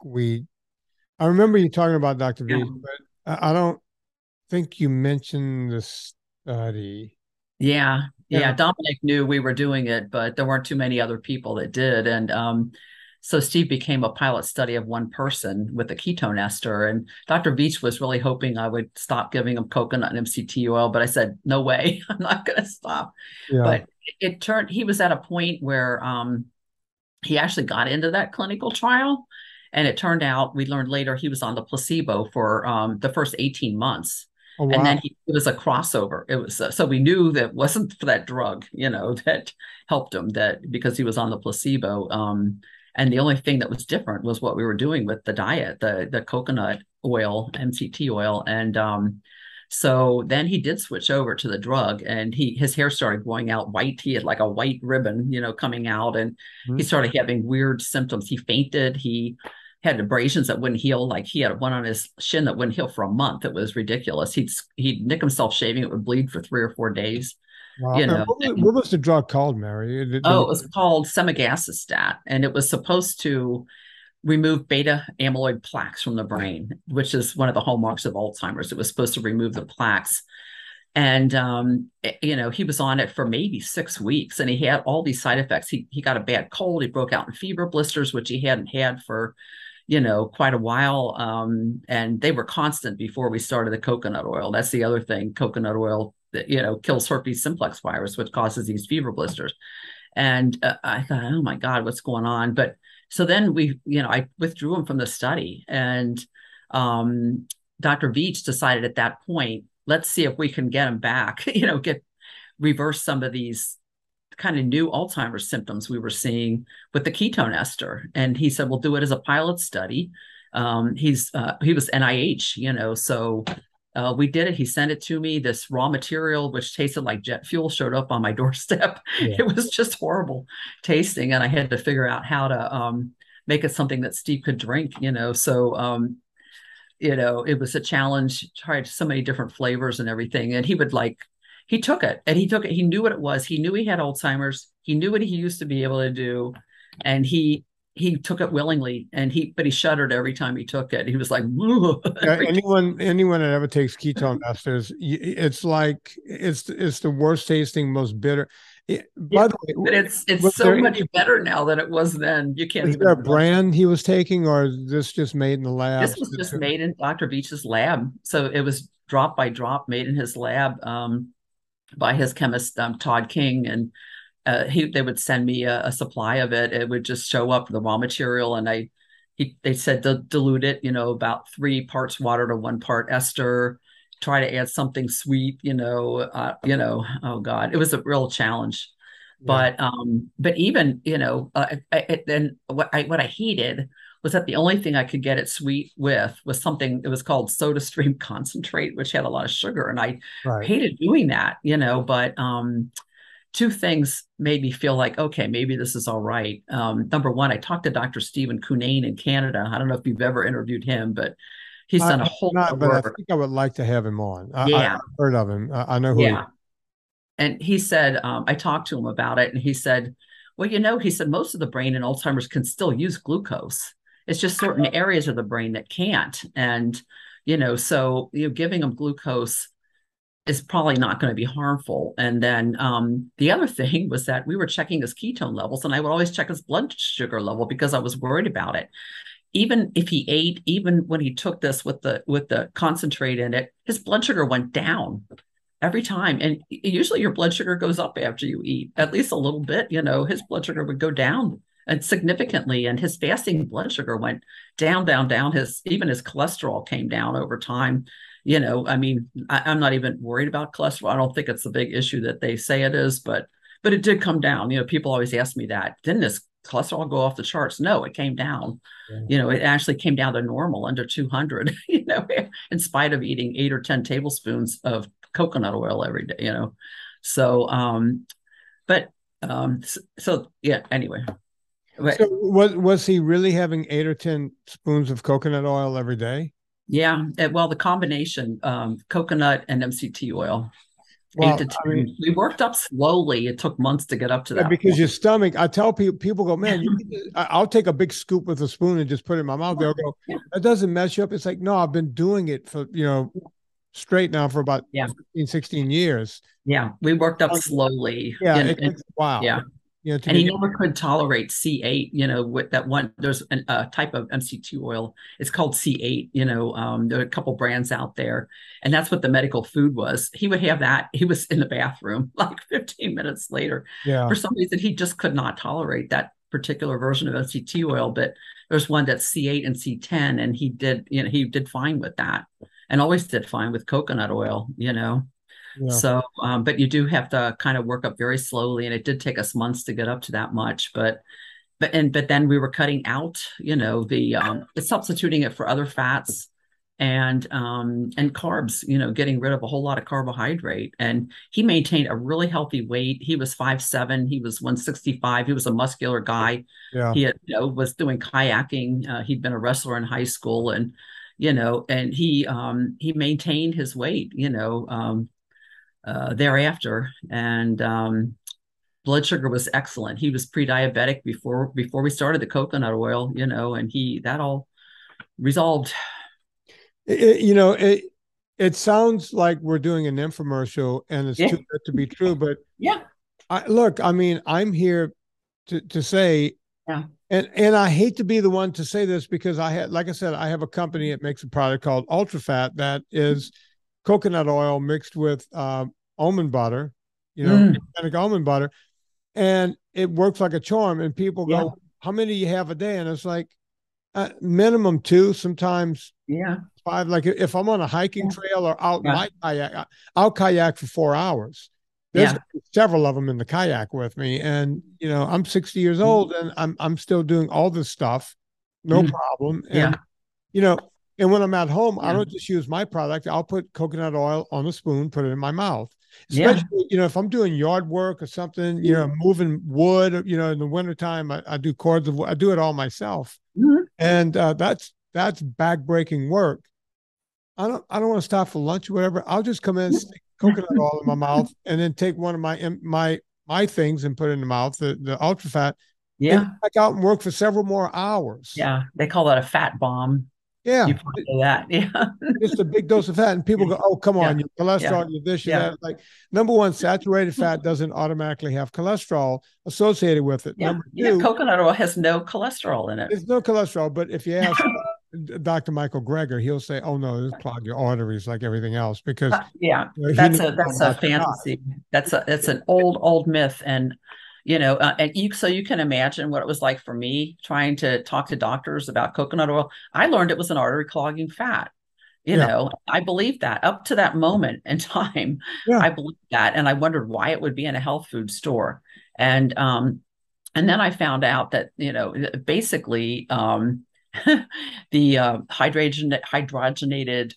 I remember you talking about Dr. Veach, but I don't think you mentioned the study. Yeah. Dominic knew we were doing it, but there weren't too many other people that did. And so Steve became a pilot study of one person with the ketone ester. And Dr. Veach was really hoping I would stop giving him coconut and MCT oil, but I said, no way, I'm not going to stop. Yeah. But he was at a point where he actually got into that clinical trial. And it turned out, we learned later, he was on the placebo for the first 18 months. Oh, And then wow. it was a crossover. It was so we knew that wasn't for that drug, that helped him, that because he was on the placebo. And the only thing that was different was what we were doing with the diet, the coconut oil, MCT oil, and so then he did switch over to the drug, and his hair started growing out white. He had like a white ribbon, coming out, and he Mhm. started having weird symptoms. He fainted. He had abrasions that wouldn't heal. Like he had one on his shin that wouldn't heal for a month. It was ridiculous. He'd nick himself shaving. It would bleed for 3 or 4 days. Wow. You And know. what was the drug called, Mary? Oh, it was called semaglutide, and it was supposed to remove beta amyloid plaques from the brain, which is one of the hallmarks of Alzheimer's. It was supposed to remove the plaques. And, he was on it for maybe 6 weeks, and he had all these side effects. He got a bad cold. He broke out in fever blisters, which he hadn't had for, quite a while. And they were constant before we started the coconut oil. That's the other thing. Coconut oil, kills herpes simplex virus, which causes these fever blisters. And I thought, oh my God, what's going on? But so then I withdrew him from the study. And um, Dr. Veach decided at that point, let's see if we can get him back, reverse some of these kind of new Alzheimer's symptoms we were seeing with the ketone ester. And he said, we'll do it as a pilot study. He was NIH, so we did it. He sent it to me. This raw material, which tasted like jet fuel, showed up on my doorstep. Yeah. It was just horrible tasting, and I had to figure out how to make it something that Steve could drink. So it was a challenge. Tried so many different flavors and everything, and he took it, and he took it. He knew what it was. He knew he had Alzheimer's. He knew what he used to be able to do, and he took it willingly, but he shuddered every time he took it. He was like, Yeah, anyone that ever takes ketone esters, it's like it's the worst tasting, most bitter. yeah, By the way, but it's was so much better now than it was then. You can't there a even imagine. brand he was taking, or is this just made in the lab? This was just made in Dr. Beach's lab. So it was drop by drop made in his lab by his chemist, Todd King. And they would send me a supply of it. It would just show up the raw material, and they said to dilute it, about 3 parts water to 1 part ester. Try to add something sweet, oh God, it was a real challenge. Yeah. But even, then what I hated was that the only thing I could get it sweet with was something that was called soda stream concentrate, which had a lot of sugar, and I Right. hated doing that, but two things made me feel like, okay, maybe this is all right. Number one, I talked to Dr. Stephen Cunane in Canada. I don't know if you've ever interviewed him, but he's I done a have whole lot not, of but I work. think I would like to have him on. I've Yeah, heard of him. I know who he is. yeah. And he said, I talked to him about it, and he said, well, he said most of the brain in Alzheimer's can still use glucose. It's just certain areas of the brain that can't. And, so giving them glucose is probably not going to be harmful. And then the other thing was that we were checking his ketone levels, and I would always check his blood sugar level because I was worried about it. Even if he ate, even when he took this with the concentrate in it, his blood sugar went down every time. And usually your blood sugar goes up after you eat, at least a little bit. His blood sugar would go down and significantly, and his fasting blood sugar went down, down, down. Even his cholesterol came down over time. I mean, I'm not even worried about cholesterol. I don't think it's the big issue that they say it is, but it did come down. People always ask me that. Didn't his cholesterol go off the charts? No, it came down. Yeah. It actually came down to normal, under 200, in spite of eating 8 or 10 tablespoons of coconut oil every day, So, but so yeah, anyway. So But was he really having 8 or 10 spoons of coconut oil every day? yeah, well, the combination, coconut and MCT oil, eight Well, to I mean, 10. We worked up slowly. It took months to get up to yeah, that because point. your stomach, I tell people go, man, I'll take a big scoop with a spoon and just put it in my mouth. They'll go, Yeah. that doesn't mess you up. It's like, no, I've been doing it for, straight now for about Yeah. 15, 16 years. Yeah. We worked up slowly. Yeah, And, it takes a while. yeah. To And he begin. never could tolerate C8, with that one, there's a type of MCT oil. It's called C8, there are a couple brands out there. And that's what the medical food was. He would have that. He was in the bathroom like 15 minutes later. Yeah. For some reason, he just could not tolerate particular version of MCT oil, but there's one that's C8 and C10, and he did fine with that, and always did fine with coconut oil, Yeah. So, but you do have to kind of work up very slowly, and it did take us months to get up to that much. But then we were cutting out, substituting it for other fats and carbs, getting rid of a whole lot of carbohydrate. And he maintained a really healthy weight. He was 5'7", he was 165. He was a muscular guy. Yeah. He had, was doing kayaking. He'd been a wrestler in high school, and and he maintained his weight, thereafter. And blood sugar was excellent. He was pre-diabetic before we started the coconut oil, and that all resolved. It sounds like we're doing an infomercial and it's too good to be true, but yeah, I mean, I'm here to say, yeah, and I hate to be the one to say this because like I said, I have a company that makes a product called UltraFat that is coconut oil mixed with almond butter, organic almond butter, and it works like a charm. And people go, "How many do you have a day?" And it's like minimum 2, sometimes 5. Like if I'm on a hiking trail or out in my kayak, I'll kayak for 4 hours. There's several of them in the kayak with me, and I'm 60 years old, and I'm still doing all this stuff, no problem. And and when I'm at home, I don't just use my product. I'll put coconut oil on a spoon, put it in my mouth. Especially, if I'm doing yard work or something, moving wood, in the wintertime, I do cords of wood. I do it all myself. And that's backbreaking work. I don't want to stop for lunch or whatever. I'll just come in, stick coconut oil in my mouth, and then take one of my things and put it in the mouth, the UltraFat. Yeah. Back out and work for several more hours. Yeah. They call that a fat bomb. Yeah. You probably know that. Yeah. Just a big dose of fat. And people go, "Oh, come on, your cholesterol, your this, your that." Like, number one, saturated fat doesn't automatically have cholesterol associated with it. Number two, coconut oil has no cholesterol in it. There's no cholesterol, but if you ask Dr. Michael Greger, he'll say, "Oh no, this clog your arteries like everything else." Because that's a fantasy. That's an old myth, and so you can imagine what it was like for me trying to talk to doctors about coconut oil. I learned it was an artery clogging fat. I believed that up to that moment in time. I believed that, and I wondered why it would be in a health food store. And then I found out that basically the hydrogenated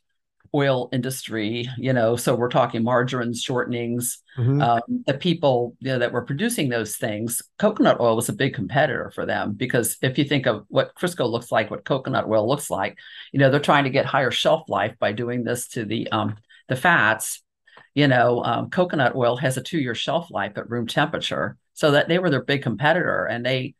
oil industry, so we're talking margarines, shortenings, the people that were producing those things, coconut oil was a big competitor for them, because if you think of what Crisco looks like, what coconut oil looks like, they're trying to get higher shelf life by doing this to the fats. Coconut oil has a 2-year shelf life at room temperature, so that they were their big competitor, and they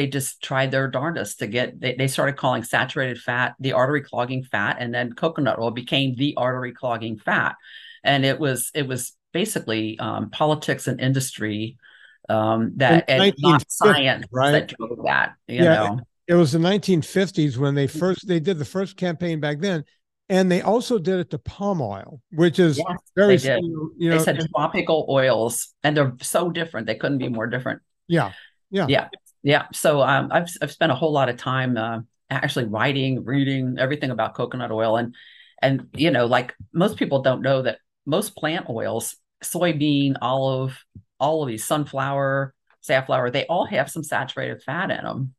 just tried their darndest to they started calling saturated fat the artery clogging fat, and then coconut oil became the artery clogging fat. And it was basically politics and industry that, and not science, right, that drove that. It was the 1950s when they did the first campaign back then. And they also did it to palm oil, which is very similar. They said tropical oils, and they're so different. They couldn't be more different. Yeah. So I've spent a whole lot of time actually writing, reading everything about coconut oil, and like most people don't know that most plant oils, soybean, olive, all of these, sunflower, safflower, they all have some saturated fat in them.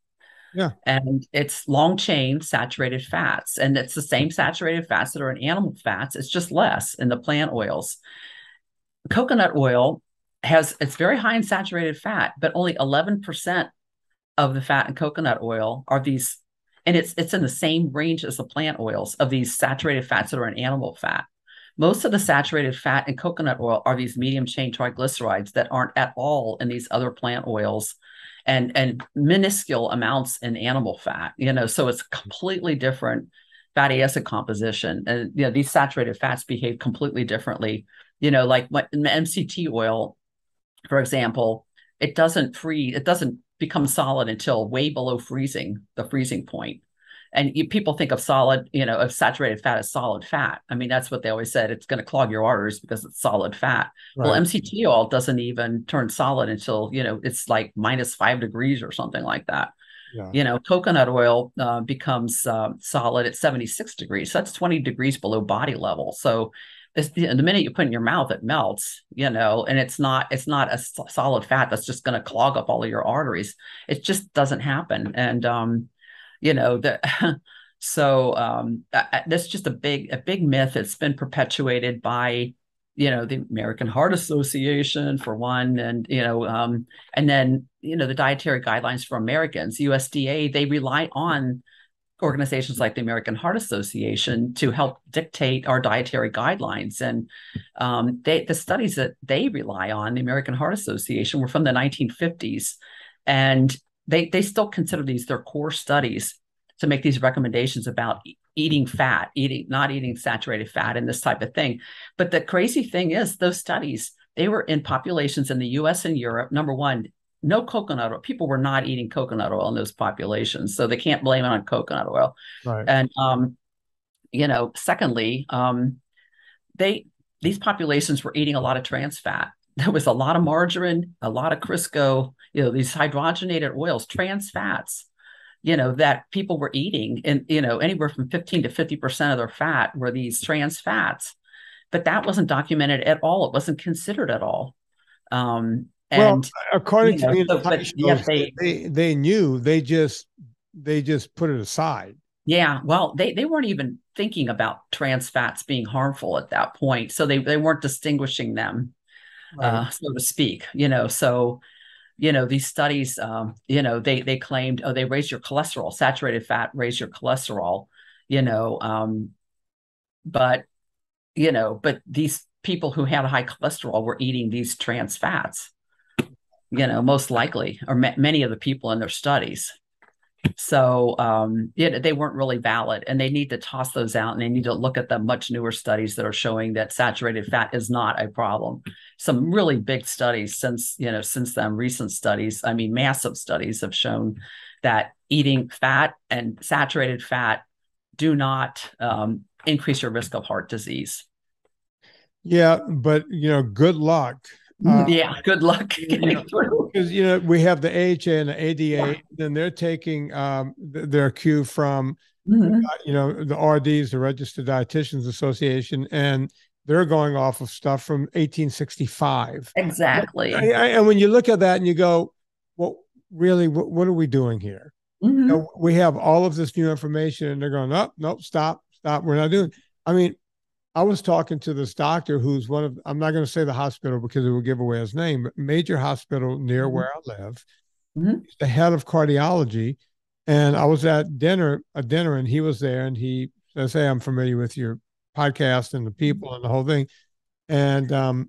Yeah. And it's long chain saturated fats. And it's the same saturated fats that are in animal fats. It's just less in the plant oils. Coconut oil it's very high in saturated fat, but only 11% of the fat in coconut oil are these, and it's in the same range as the plant oils of these saturated fats that are in animal fat. Most of the saturated fat in coconut oil are these medium chain triglycerides that aren't at all in these other plant oils, and minuscule amounts in animal fat, so it's completely different fatty acid composition. And, these saturated fats behave completely differently, like what in the MCT oil, for example, it doesn't become solid until way below the freezing point. And people think of solid, of saturated fat as solid fat. I mean, that's what they always said. It's going to clog your arteries because it's solid fat. Well, Right. MCT oil doesn't even turn solid until, it's like -5 degrees or something like that. Yeah. Coconut oil becomes solid at 76 degrees. So that's 20 degrees below body level. So the minute you put it in your mouth, it melts, and it's not a solid fat that's just going to clog up all of your arteries. It just doesn't happen. And, the, so that's just a big myth. It's been perpetuated by, the American Heart Association for one, and then, the dietary guidelines for Americans, USDA, they rely on organizations like the American Heart Association to help dictate our dietary guidelines. And the studies that they rely on, the American Heart Association, were from the 1950s. And they still consider these their core studies to make these recommendations about eating fat, not eating saturated fat and this type of thing. But the crazy thing is those studies, they were in populations in the US and Europe. Number one, no coconut oil. People were not eating coconut oil in those populations. So they can't blame it on coconut oil. Right. And, secondly, these populations were eating a lot of trans fat. There was a lot of margarine, a lot of Crisco, these hydrogenated oils, trans fats, that people were eating. And, anywhere from 15 to 50% of their fat were these trans fats. But that wasn't documented at all. It wasn't considered at all. Well, And according to the so, but entire yet shows, they knew, they just put it aside. well, they weren't even thinking about trans fats being harmful at that point. So they weren't distinguishing them, Right. so to speak, so, these studies, they claimed, oh, they raise your cholesterol, saturated fat raise your cholesterol, you know, but, but these people who had high cholesterol were eating these trans fats, most likely, or many of the people in their studies. So they weren't really valid, and they need to toss those out, and they need to look at the much newer studies that are showing that saturated fat is not a problem. Some really big studies since then, recent studies, I mean, massive studies have shown that eating fat and saturated fat do not increase your risk of heart disease. Yeah, but good luck. Yeah, good luck getting through. Because we have the AHA and the ADA, then they're taking their cue from Mhm. the RDs, the Registered Dietitians Association, and they're going off of stuff from 1865. Exactly. And when you look at that and you go, well, really, what are we doing here? Mhm. We have all of this new information, and they're going, oh, nope, stop, we're not doing. I mean, I was talking to this doctor who's one of, I'm not going to say the hospital because it will give away his name, but major hospital near Mhm. where I live. Mhm. He's the head of cardiology. And I was at dinner, and he was there, and he says, hey, I'm familiar with your podcast and the people and the whole thing. And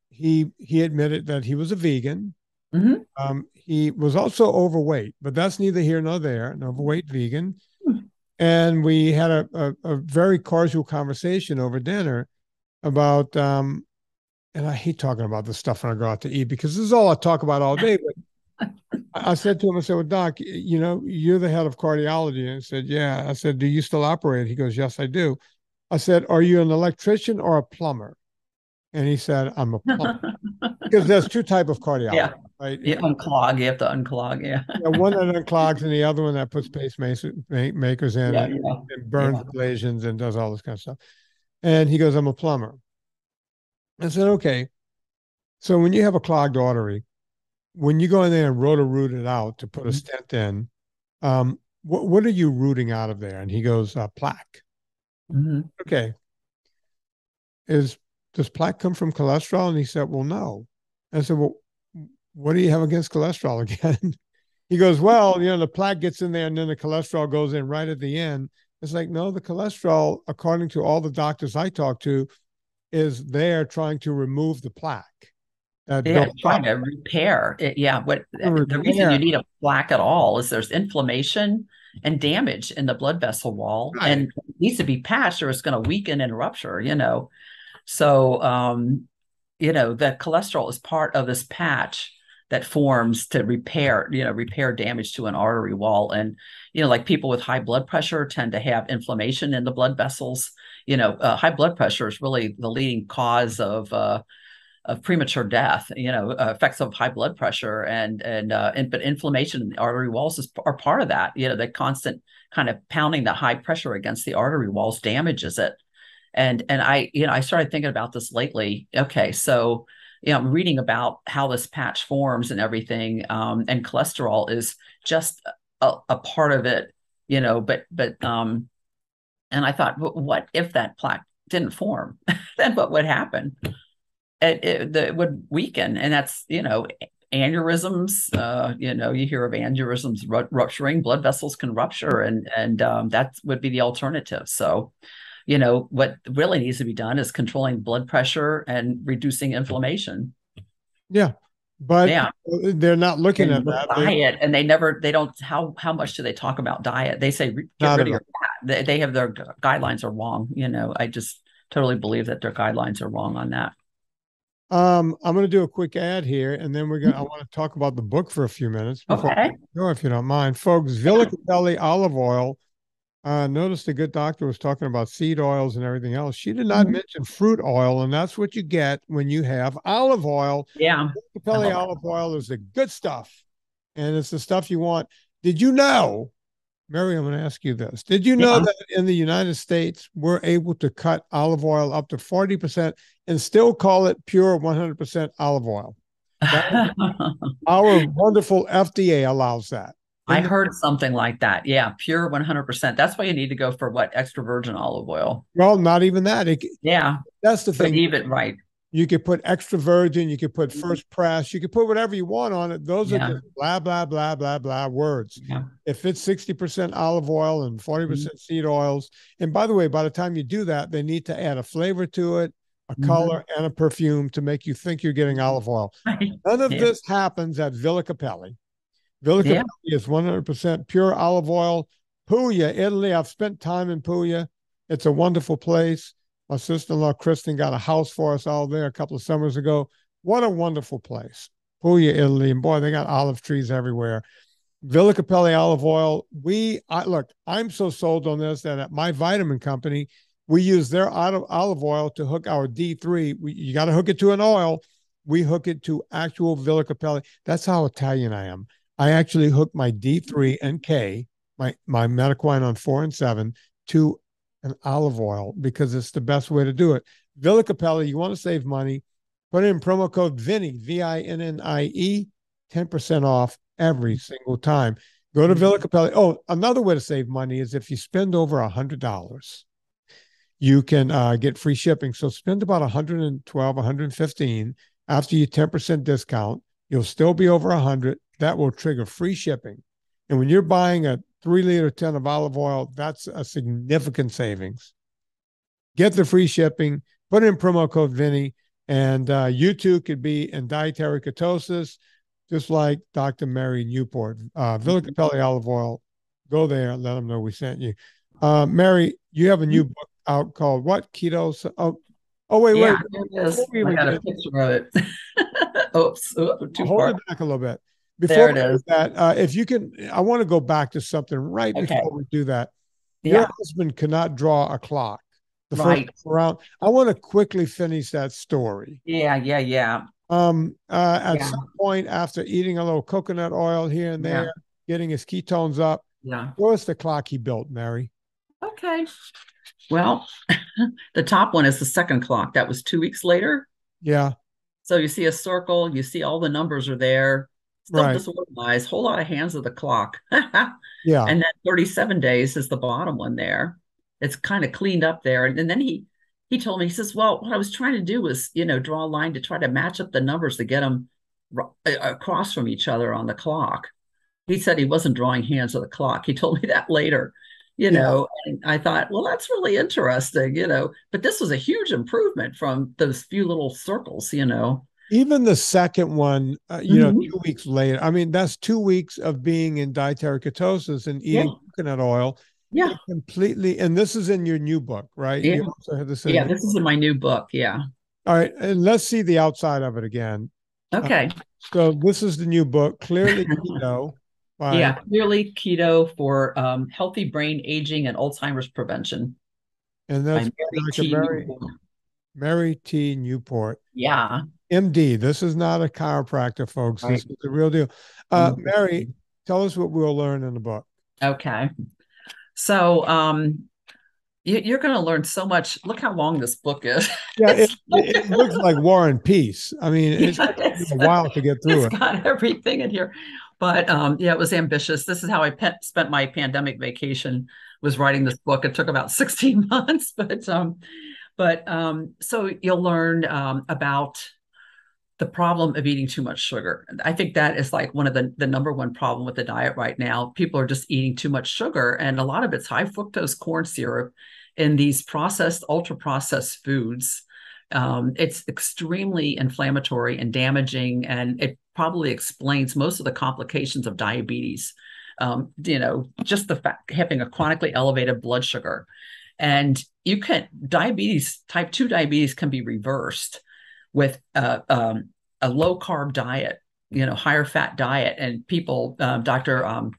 he admitted that he was a vegan. Mhm. He was also overweight, but that's neither here nor there, an overweight vegan. And we had a very cordial conversation over dinner about and I hate talking about this stuff when I go out to eat because this is all I talk about all day. But I said to him, I said, well, Doc, you're the head of cardiology. And I said, yeah. I said, do you still operate? He goes, yes, I do. I said, are you an electrician or a plumber? And he said, I'm a plumber. Because there's two type of Yeah. cardiology, right? Yeah. Unclog. You have to unclog. Yeah. One that unclogs and the other one that puts pacemakers in Yeah. and, Yeah. and burns Yeah. ablations and does all this kind of stuff. And he goes, I'm a plumber. I said, okay. So when you have a clogged artery, when you go in there and root it out to put a stent in, what are you rooting out of there? And he goes, plaque. Mhm. Okay. Does plaque come from cholesterol? And he said, well, no. I said, well, what do you have against cholesterol again? He goes, well, the plaque gets in there and then the cholesterol goes in right at the end. It's like, no, the cholesterol, according to all the doctors I talk to, is there trying to remove the plaque that Yeah. built Trying up. to repair it. Yeah. To The reason you repair. need a plaque at all is there's inflammation and damage in the blood vessel wall, Right. and it needs to be patched or it's going to weaken and rupture. So, the cholesterol is part of this patch that forms to repair damage to an artery wall. And, like people with high blood pressure tend to have inflammation in the blood vessels. High blood pressure is really the leading cause of premature death, effects of high blood pressure but inflammation in the artery walls are part of that. The constant kind of pounding the high pressure against the artery walls damages it. And I started thinking about this lately. Okay, so I'm reading about how this patch forms and everything, and cholesterol is just a part of it, and I thought, what if that plaque didn't form? Then what would happen? It would weaken, and that's aneurysms. You hear of aneurysms rupturing, blood vessels can rupture, and that would be the alternative. So what really needs to be done is controlling blood pressure and reducing inflammation. Yeah. But yeah, they're not looking at that diet, and they don't. How much do they talk about diet? They say get rid of your fat. They have their guidelines are wrong. I just totally believe that their guidelines are wrong on that. I'm going to do a quick ad here, and then I want to talk about the book for a few minutes before Okay. go, if you don't mind, folks. Villa Capelli olive oil. Notice the good doctor was talking about seed oils and everything else. She did not mention fruit oil, and that's what you get when you have olive oil. Yeah. Capelli olive oil is the good stuff, and it's the stuff you want. Did you know, Mary, I'm going to ask you this. Did you know that in the United States, we're able to cut olive oil up to 40% and still call it pure 100% olive oil? Our wonderful FDA allows that. I heard something like that. Yeah, pure 100%. That's why you need to go for extra virgin olive oil. Well, not even that. That's the thing. Even right. You could put extra virgin. You could put first press. You could put whatever you want on it. Those are just blah, blah, blah, blah, blah words. Yeah. If it's 60% olive oil and 40% seed oils, and by the way, by the time you do that, they need to add a flavor to it, a color, and a perfume to make you think you're getting olive oil. None of this happens at Villa Capelli. Villa Capelli is 100% pure olive oil. Puglia, Italy. I've spent time in Puglia. It's a wonderful place. My sister-in-law, Kristen, got a house for us all there a couple of summers ago. What a wonderful place. Puglia, Italy. And boy, they got olive trees everywhere. Villa Capelli olive oil. Look, I'm so sold on this that at my vitamin company, we use their olive oil to hook our D3. You got to hook it to an oil. We hook it to actual Villa Capelli. That's how Italian I am. I actually hook my D3 and K, my Metaquinone 4 and 7, to an olive oil because it's the best way to do it. Villa Capelli, you want to save money, put in promo code VINNIE, VINNIE, 10% off every single time. Go to Villa Capelli. Oh, another way to save money is if you spend over $100, you can get free shipping. So spend about $112, $115 after your 10% discount. You'll still be over $100. That will trigger free shipping. And when you're buying a 3-liter tin of olive oil, that's a significant savings. Get the free shipping, put in promo code Vinny, and you too could be in dietary ketosis, just like Dr. Mary Newport. Villa Capelli olive oil, go there and let them know we sent you. Mary, you have a new book out called what? Keto? Wait. Yeah, I got a picture of it. Oops, too Hold far. it back a little bit. Before we do that, if you can, I want to go back to something before we do that. Your husband cannot draw a clock. The first round. I want to quickly finish that story. Yeah. At some point after eating a little coconut oil here and there, getting his ketones up. Yeah. Show us the clock he built, Mary. Okay. Well, the top one is the second clock. That was 2 weeks later. Yeah. So you see a circle, you see all the numbers are there. Still disorganized, whole lot of hands of the clock. Yeah. And then 37 days is the bottom one there. It's kind of cleaned up there. And then he told me, he says, well, what I was trying to do was, draw a line to try to match up the numbers to get them across from each other on the clock. He said he wasn't drawing hands of the clock. He told me that later, and I thought, well, that's really interesting, but this was a huge improvement from those few little circles, Even the second one, 2 weeks later, I mean, that's 2 weeks of being in dietary ketosis and eating coconut oil. Yeah. Completely. And this is in your new book, right? Yeah. You also have this this is in my new book. Yeah. All right. And let's see the outside of it again. Okay. So this is the new book, Clearly Keto, by Yeah, clearly keto for healthy brain aging and Alzheimer's prevention and by that's by Mary Dr. T. Newport. Mary T. Newport, Yeah, MD. This is not a chiropractor, folks. This right. is the real deal. Mhm. Mary, tell us what we'll learn in the book. Okay. So you're going to learn so much. Look how long this book is. Yeah, it, It's, it looks like War and Peace. I mean, it's yeah, going to take me a while to get it's through it. got everything in here. But yeah, it was ambitious. This is how I spent my pandemic vacation, was writing this book. It took about 16 months, but so you'll learn about the problem of eating too much sugar. I think that is like one of the number one problem with the diet right now. People are just eating too much sugar, and a lot of it's high fructose corn syrup in these processed, ultra processed foods. It's extremely inflammatory and damaging, and it probably explains most of the complications of diabetes. Just the fact having a chronically elevated blood sugar, and you can diabetes type 2 diabetes can be reversed with a low carb diet, higher fat diet. And people, Dr.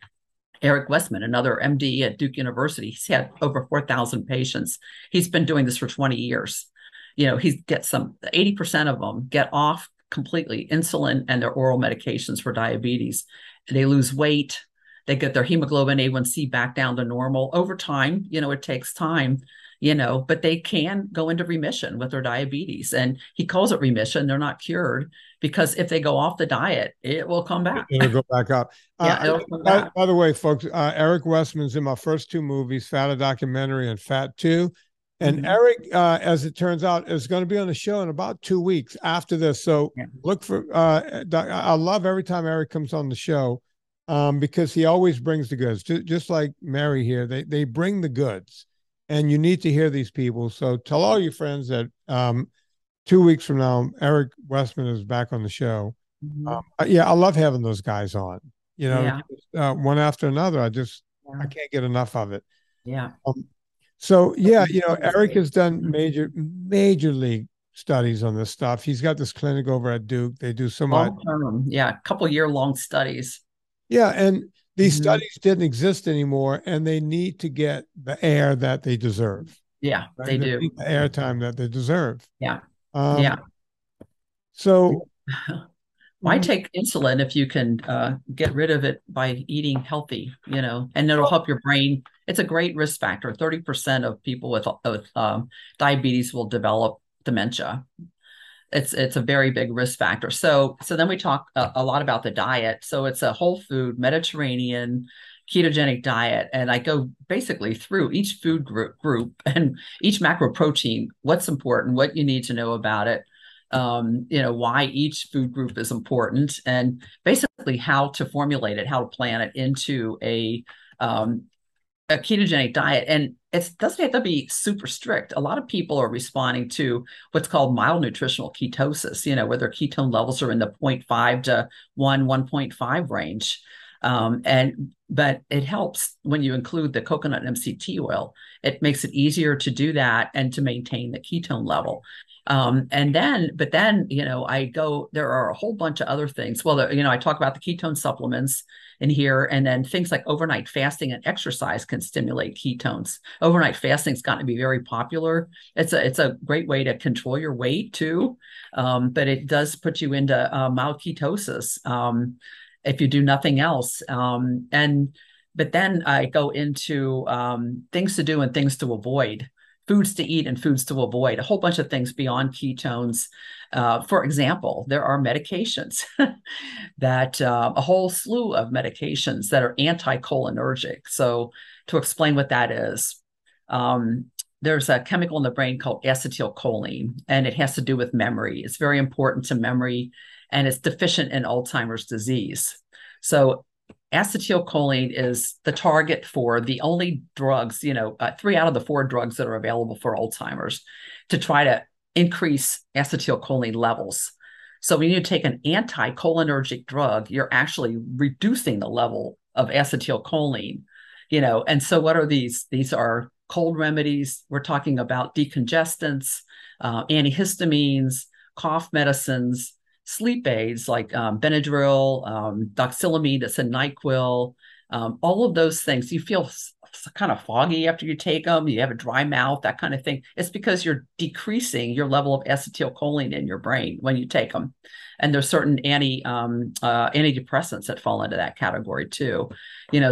Eric Westman, another MD at Duke University, he's had over 4,000 patients. He's been doing this for 20 years. He gets 80% of them get off completely insulin and their oral medications for diabetes. They lose weight. They get their hemoglobin A1C back down to normal over time. It takes time, but they can go into remission with their diabetes. And he calls it remission. They're not cured, because if they go off the diet, it will come back. It'll go back up. Yeah, it'll come back. By the way, folks, Eric Westman's in my first two movies, Fat, a Documentary, and Fat 2. And Eric, as it turns out, is going to be on the show in about 2 weeks after this. So look for, I love every time Eric comes on the show, because he always brings the goods. Just like Mary here, they bring the goods, and you need to hear these people. So tell all your friends that 2 weeks from now, Eric Westman is back on the show. I love having those guys on. One after another. I can't get enough of it. Yeah. So Eric has done major league studies on this stuff. He's got this clinic over at Duke. They do so much. Yeah, a couple year long studies. Yeah, and these studies didn't exist anymore, and they need to get the air that they deserve. Yeah, right? They do. The airtime that they deserve. Yeah. Yeah. So why take insulin if you can get rid of it by eating healthy, and it'll help your brain. It's a great risk factor. 30% of people with diabetes will develop dementia. It's a very big risk factor. So then we talk a lot about the diet. So it's a whole food, Mediterranean, ketogenic diet. And I go basically through each food group and each macro protein, what's important, what you need to know about it, why each food group is important, and basically how to formulate it, how to plan it into a ketogenic diet. And it doesn't have to be super strict. A lot of people are responding to what's called mild nutritional ketosis, where their ketone levels are in the 0.5 to 1.5 range. But it helps when you include the coconut and MCT oil. It makes it easier to do that and to maintain the ketone level. But then, there are a whole bunch of other things. Well, I talk about the ketone supplements in here, and then things like overnight fasting and exercise can stimulate ketones. Overnight fasting has gotten to be very popular. It's a great way to control your weight too. But it does put you into mild ketosis if you do nothing else. But then I go into things to do and things to avoid. Foods to eat and foods to avoid, a whole bunch of things beyond ketones. For example, there are medications that a whole slew of medications that are anticholinergic. So to explain what that is, there's a chemical in the brain called acetylcholine, and it has to do with memory. It's very important to memory, and it's deficient in Alzheimer's disease. So acetylcholine is the target for the only drugs, 3 out of the 4 drugs that are available for Alzheimer's, to try to increase acetylcholine levels. So when you take an anticholinergic drug, you're actually reducing the level of acetylcholine, and so what are these? These are cold remedies. We're talking about decongestants, antihistamines, cough medicines, sleep aids like Benadryl, doxylamine, that's a NyQuil, all of those things. You feel kind of foggy after you take them. You have a dry mouth, that kind of thing. It's because you're decreasing your level of acetylcholine in your brain when you take them. And there's certain antidepressants that fall into that category too.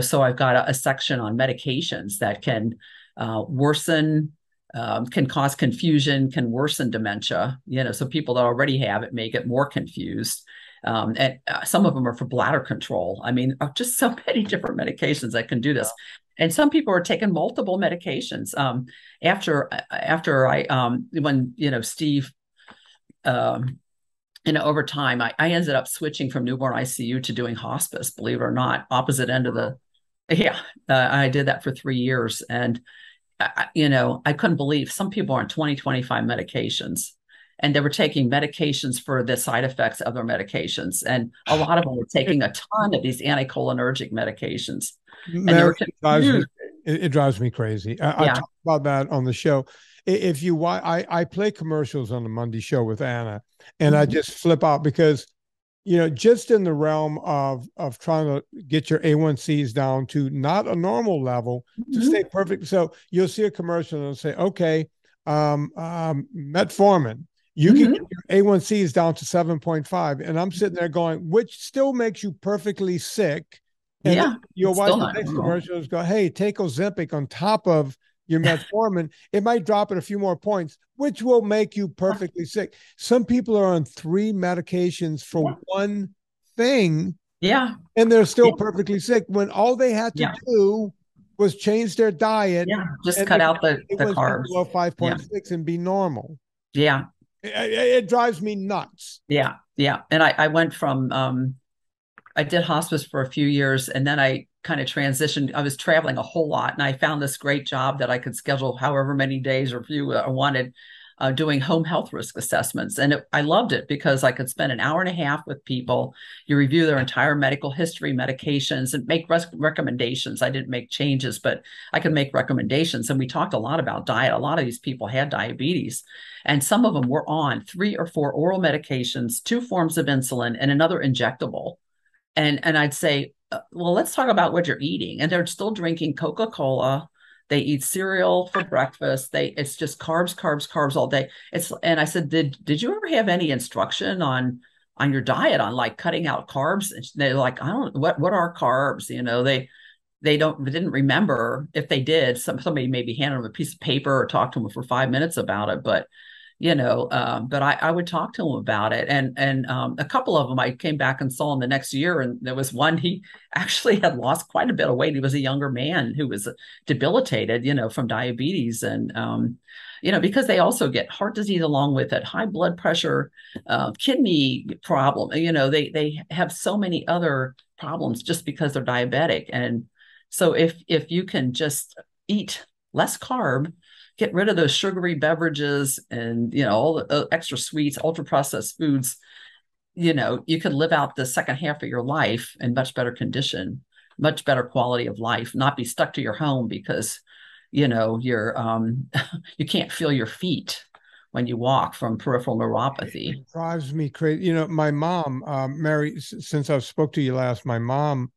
So I've got a section on medications that can worsen, can cause confusion, can worsen dementia. So people that already have it may get more confused. And some of them are for bladder control. I mean, just so many different medications that can do this. And some people are taking multiple medications. After I, when, Steve, over time, I ended up switching from newborn ICU to doing hospice, believe it or not, opposite end of I did that for 3 years. And, I couldn't believe some people are on 20, 25 medications, and they were taking medications for the side effects of their medications. And a lot of them were taking a ton of these anticholinergic medications. And they were confused. It drives me crazy. I talk about that on the show. If you watch, I play commercials on the Monday show with Anna, and I just flip out because, just in the realm of trying to get your A1Cs down to not a normal level to stay perfect. So you'll see a commercial and it'll say, okay, metformin, you can get your A1Cs down to 7.5. And I'm sitting there going, which still makes you perfectly sick. And you'll watch the next commercial and go, hey, take Ozempic on top of your metformin. It might drop it a few more points, which will make you perfectly sick. Some people are on 3 medications for one thing. Yeah. And they're still perfectly sick when all they had to do was change their diet. Yeah. Just cut out the carbs. Below 5.6 and be normal. Yeah. It drives me nuts. Yeah. Yeah. And I went from, I did hospice for a few years, and then I kind of transitioned. I was traveling a whole lot, and I found this great job that I could schedule however many days or few I wanted, doing home health risk assessments. And I loved it because I could spend an hour and a half with people. You review their entire medical history, medications, and make recommendations. I didn't make changes, but I could make recommendations. And we talked a lot about diet. A lot of these people had diabetes, and some of them were on 3 or 4 oral medications, 2 forms of insulin, and another injectable. And I'd say, well, let's talk about what you're eating. And they're still drinking Coca-Cola. They eat cereal for breakfast. It's just carbs, carbs, carbs all day. And I said, did you ever have any instruction on your diet on like cutting out carbs? And they're like, I don't, what are carbs? They didn't remember. If they did, somebody maybe handed them a piece of paper or talked to them for 5 minutes about it. But but I would talk to him about it. And a couple of them, I came back and saw him the next year. And there was one, he actually had lost quite a bit of weight. He was a younger man who was debilitated, from diabetes. And, because they also get heart disease along with it, high blood pressure, kidney problem, they have so many other problems just because they're diabetic. And so if you can just eat less carb, get rid of those sugary beverages and, all the extra sweets, ultra processed foods, you could live out the second half of your life in much better condition, much better quality of life, not be stuck to your home because, you're, you can't feel your feet when you walk from peripheral neuropathy. It drives me crazy. My mom, Mary, since I spoke to you last, my mom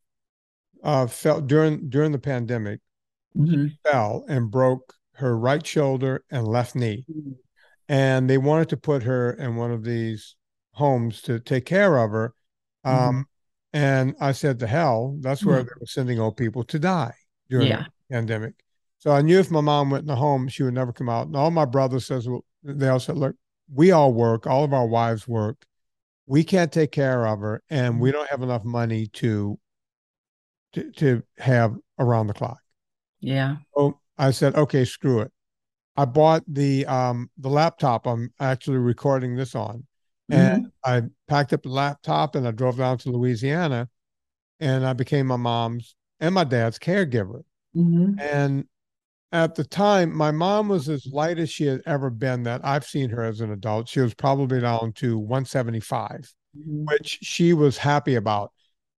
fell during the pandemic, fell and broke her right shoulder and left knee. And they wanted to put her in one of these homes to take care of her. And I said, to hell, that's where they were sending old people to die during the pandemic. So I knew if my mom went in the home, she would never come out. And all my brothers says, well, they all said, look, we all work, all of our wives work. We can't take care of her, and we don't have enough money to have around the clock. Yeah. So I said, okay, screw it. I bought the laptop I'm actually recording this on. And I packed up the laptop and I drove down to Louisiana, and I became my mom's and my dad's caregiver. And at the time, my mom was as light as she had ever been that I've seen her as an adult. She was probably down to 175, which she was happy about.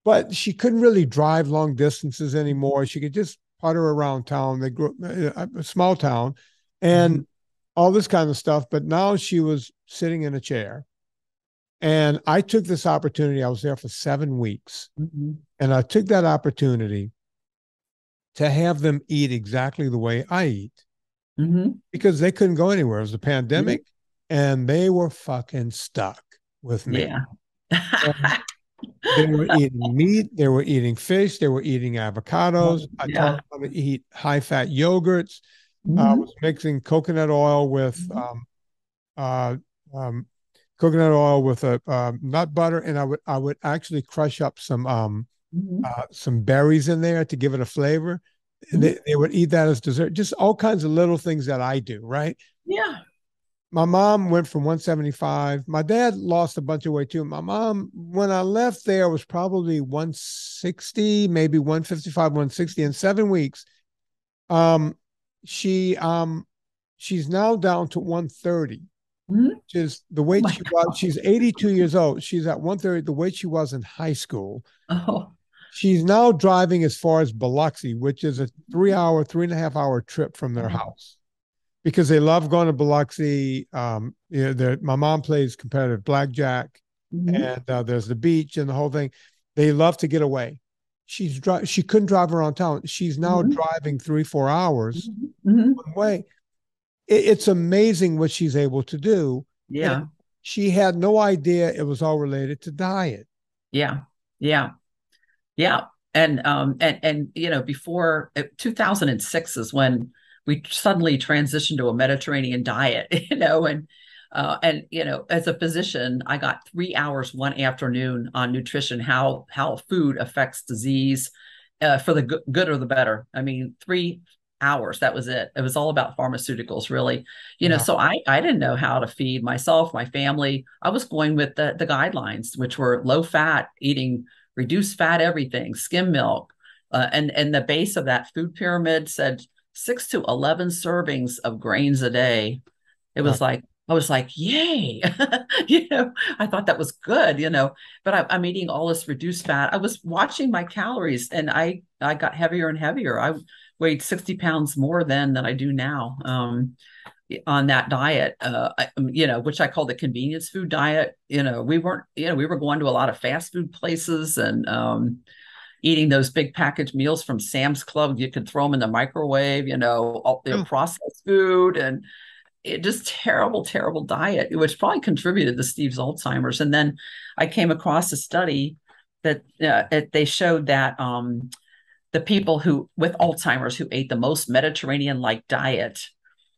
But she couldn't really drive long distances anymore. She could just putter around town. They grew up a small town and all this kind of stuff. But now she was sitting in a chair And I took this opportunity. I was there for 7 weeks. Mm-hmm. And I took that opportunity to have them eat exactly the way I eat Mm-hmm. because they couldn't go anywhere. It was a Yeah. pandemic and they were fucking stuck with me. Yeah. And they were eating meat, they were eating fish, they were eating avocados. I Yeah. taught them to eat high fat yogurts. I Mm-hmm. was mixing coconut oil with Mm-hmm. uh, um, coconut oil with a nut butter, and I would actually crush up some berries in there to give it a flavor. Mm-hmm. They would eat that as dessert. Just all kinds of little things that I do, right? Yeah. My mom went from 175. My dad lost a bunch of weight too. My mom, when I left there, was probably 160, maybe 155, 160 in 7 weeks. Um, she she's now down to 130, Mm-hmm. which is the Oh weight my she was. God. She's 82 years old. She's at 130, the weight she was in high school. Oh. She's now driving as far as Biloxi, which is a 3 hour, 3.5 hour trip from their Oh. house because they love going to Biloxi. My mom plays competitive blackjack, Mm-hmm. and there's the beach and the whole thing. They love to get away. She couldn't drive around town. She's now Mm-hmm. driving 3, 4 hours Mm-hmm. one way. It's amazing what she's able to do, and Yeah. she had no idea it was all related to diet. Yeah. Yeah. Yeah. And before 2006 is when we suddenly transitioned to a Mediterranean diet, as a physician, I got 3 hours one afternoon on nutrition, how food affects disease, for the good or the better. I mean, 3 hours, that was it. It was all about pharmaceuticals, really. Yeah. So I didn't know how to feed myself, my family. I was going with the guidelines, which were low fat, eating reduced fat everything, skim milk. And the base of that food pyramid said 6 to 11 servings of grains a day. It Yeah. was like, I was like, yay. I thought that was good, but I'm eating all this reduced fat. I was watching my calories and I got heavier and heavier. I weighed 60 pounds more then than I do now. On that diet, which I call the convenience food diet. We were going to a lot of fast food places and eating those big packaged meals from Sam's Club. You could throw them in the microwave, all their Yeah. processed food and it just terrible, terrible diet, which probably contributed to Steve's Alzheimer's. And then I came across a study that they showed that the people who with Alzheimer's who ate the most Mediterranean-like diet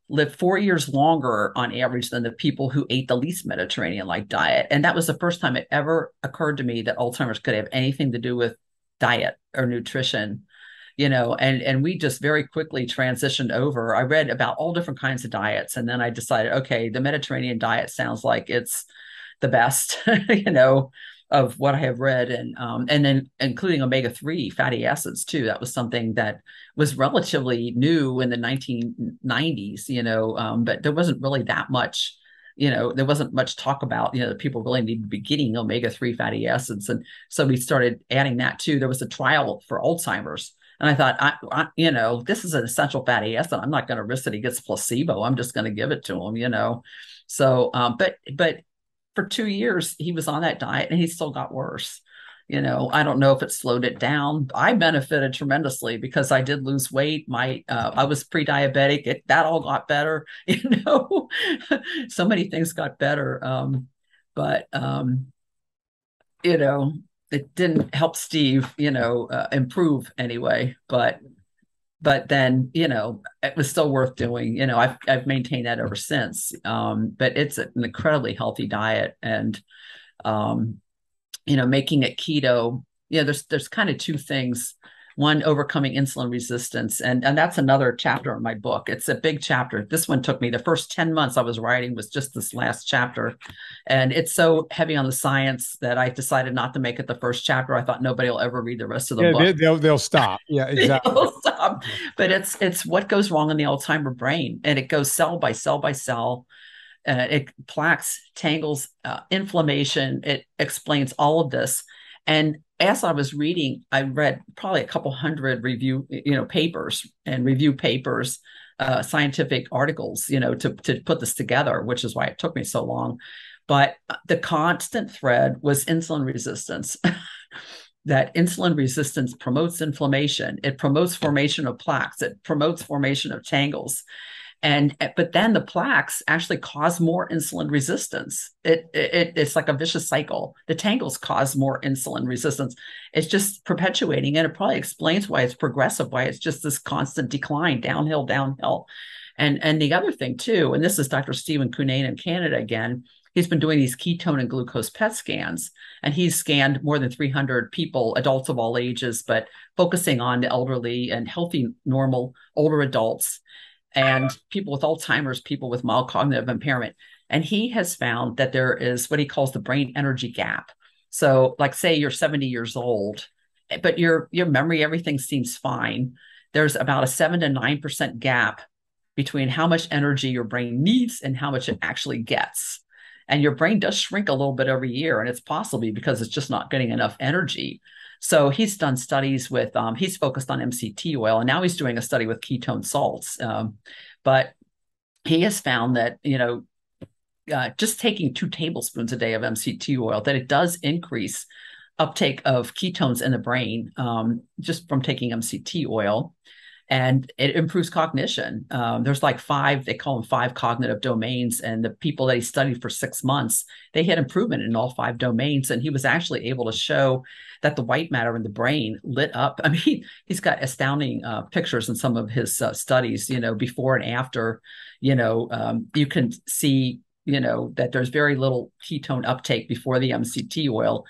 lived 4 years longer on average than the people who ate the least Mediterranean-like diet. And that was the first time it ever occurred to me that Alzheimer's could have anything to do with diet or nutrition. And we just very quickly transitioned over. I read about all different kinds of diets, and then I decided, okay, the Mediterranean diet sounds like it's the best, of what I have read, and then including omega-3 fatty acids too. That was something that was relatively new in the 1990s, but there wasn't really that much. There wasn't much talk about, that people really need to be getting omega-3 fatty acids. And so we started adding that too. There was a trial for Alzheimer's. And I thought, this is an essential fatty acid. I'm not going to risk that he gets placebo. I'm just going to give it to him. So, but for 2 years, he was on that diet and he still got worse. I don't know if it slowed it down. I benefited tremendously because I did lose weight. I was pre-diabetic. That all got better. So many things got better. But it didn't help Steve, improve anyway. But then, it was still worth doing. I've maintained that ever since. But it's an incredibly healthy diet, and making it keto. There's kind of two things. One, overcoming insulin resistance, and that's another chapter in my book. It's a big chapter. This one took me the first 10 months I was writing was just this last chapter, and it's so heavy on the science that I decided not to make it the first chapter. I thought nobody will ever read the rest of the Yeah, book. they'll stop. Yeah, exactly. Stop. But it's what goes wrong in the Alzheimer brain, and it goes cell by cell by cell. It plaques, tangles, inflammation. It explains all of this. And as I was reading, I read probably a couple hundred papers and review papers, scientific articles, to put this together, which is why it took me so long. But the constant thread was insulin resistance. That insulin resistance promotes inflammation. It promotes formation of plaques. It promotes formation of tangles. But then the plaques actually cause more insulin resistance. It's like a vicious cycle. The tangles cause more insulin resistance. It's just perpetuating, and it probably explains why it's progressive, why it's just this constant decline, downhill, downhill. And the other thing too, and this is Dr. Stephen Cunnane in Canada again. He's been doing these ketone and glucose PET scans, and he's scanned more than 300 people, adults of all ages, but focusing on the elderly and healthy, normal, older adults and people with Alzheimer's, people with mild cognitive impairment. And he has found that there is what he calls the brain energy gap. So, like, say you're 70 years old, but your memory, everything seems fine. There's about a 7 to 9% gap between how much energy your brain needs and how much it actually gets. And your brain does shrink a little bit every year, and it's possibly because it's just not getting enough energy. So he's done studies with, he's focused on MCT oil, and now he's doing a study with ketone salts. But he has found that, just taking 2 tablespoons a day of MCT oil, that it does increase uptake of ketones in the brain just from taking MCT oil. And it improves cognition. There's like 5, they call them 5 cognitive domains. And the people that he studied for 6 months, they had improvement in all 5 domains. And he was actually able to show that the white matter in the brain lit up. I mean, he's got astounding pictures in some of his studies, before and after. You can see, that there's very little ketone uptake before the MCT oil.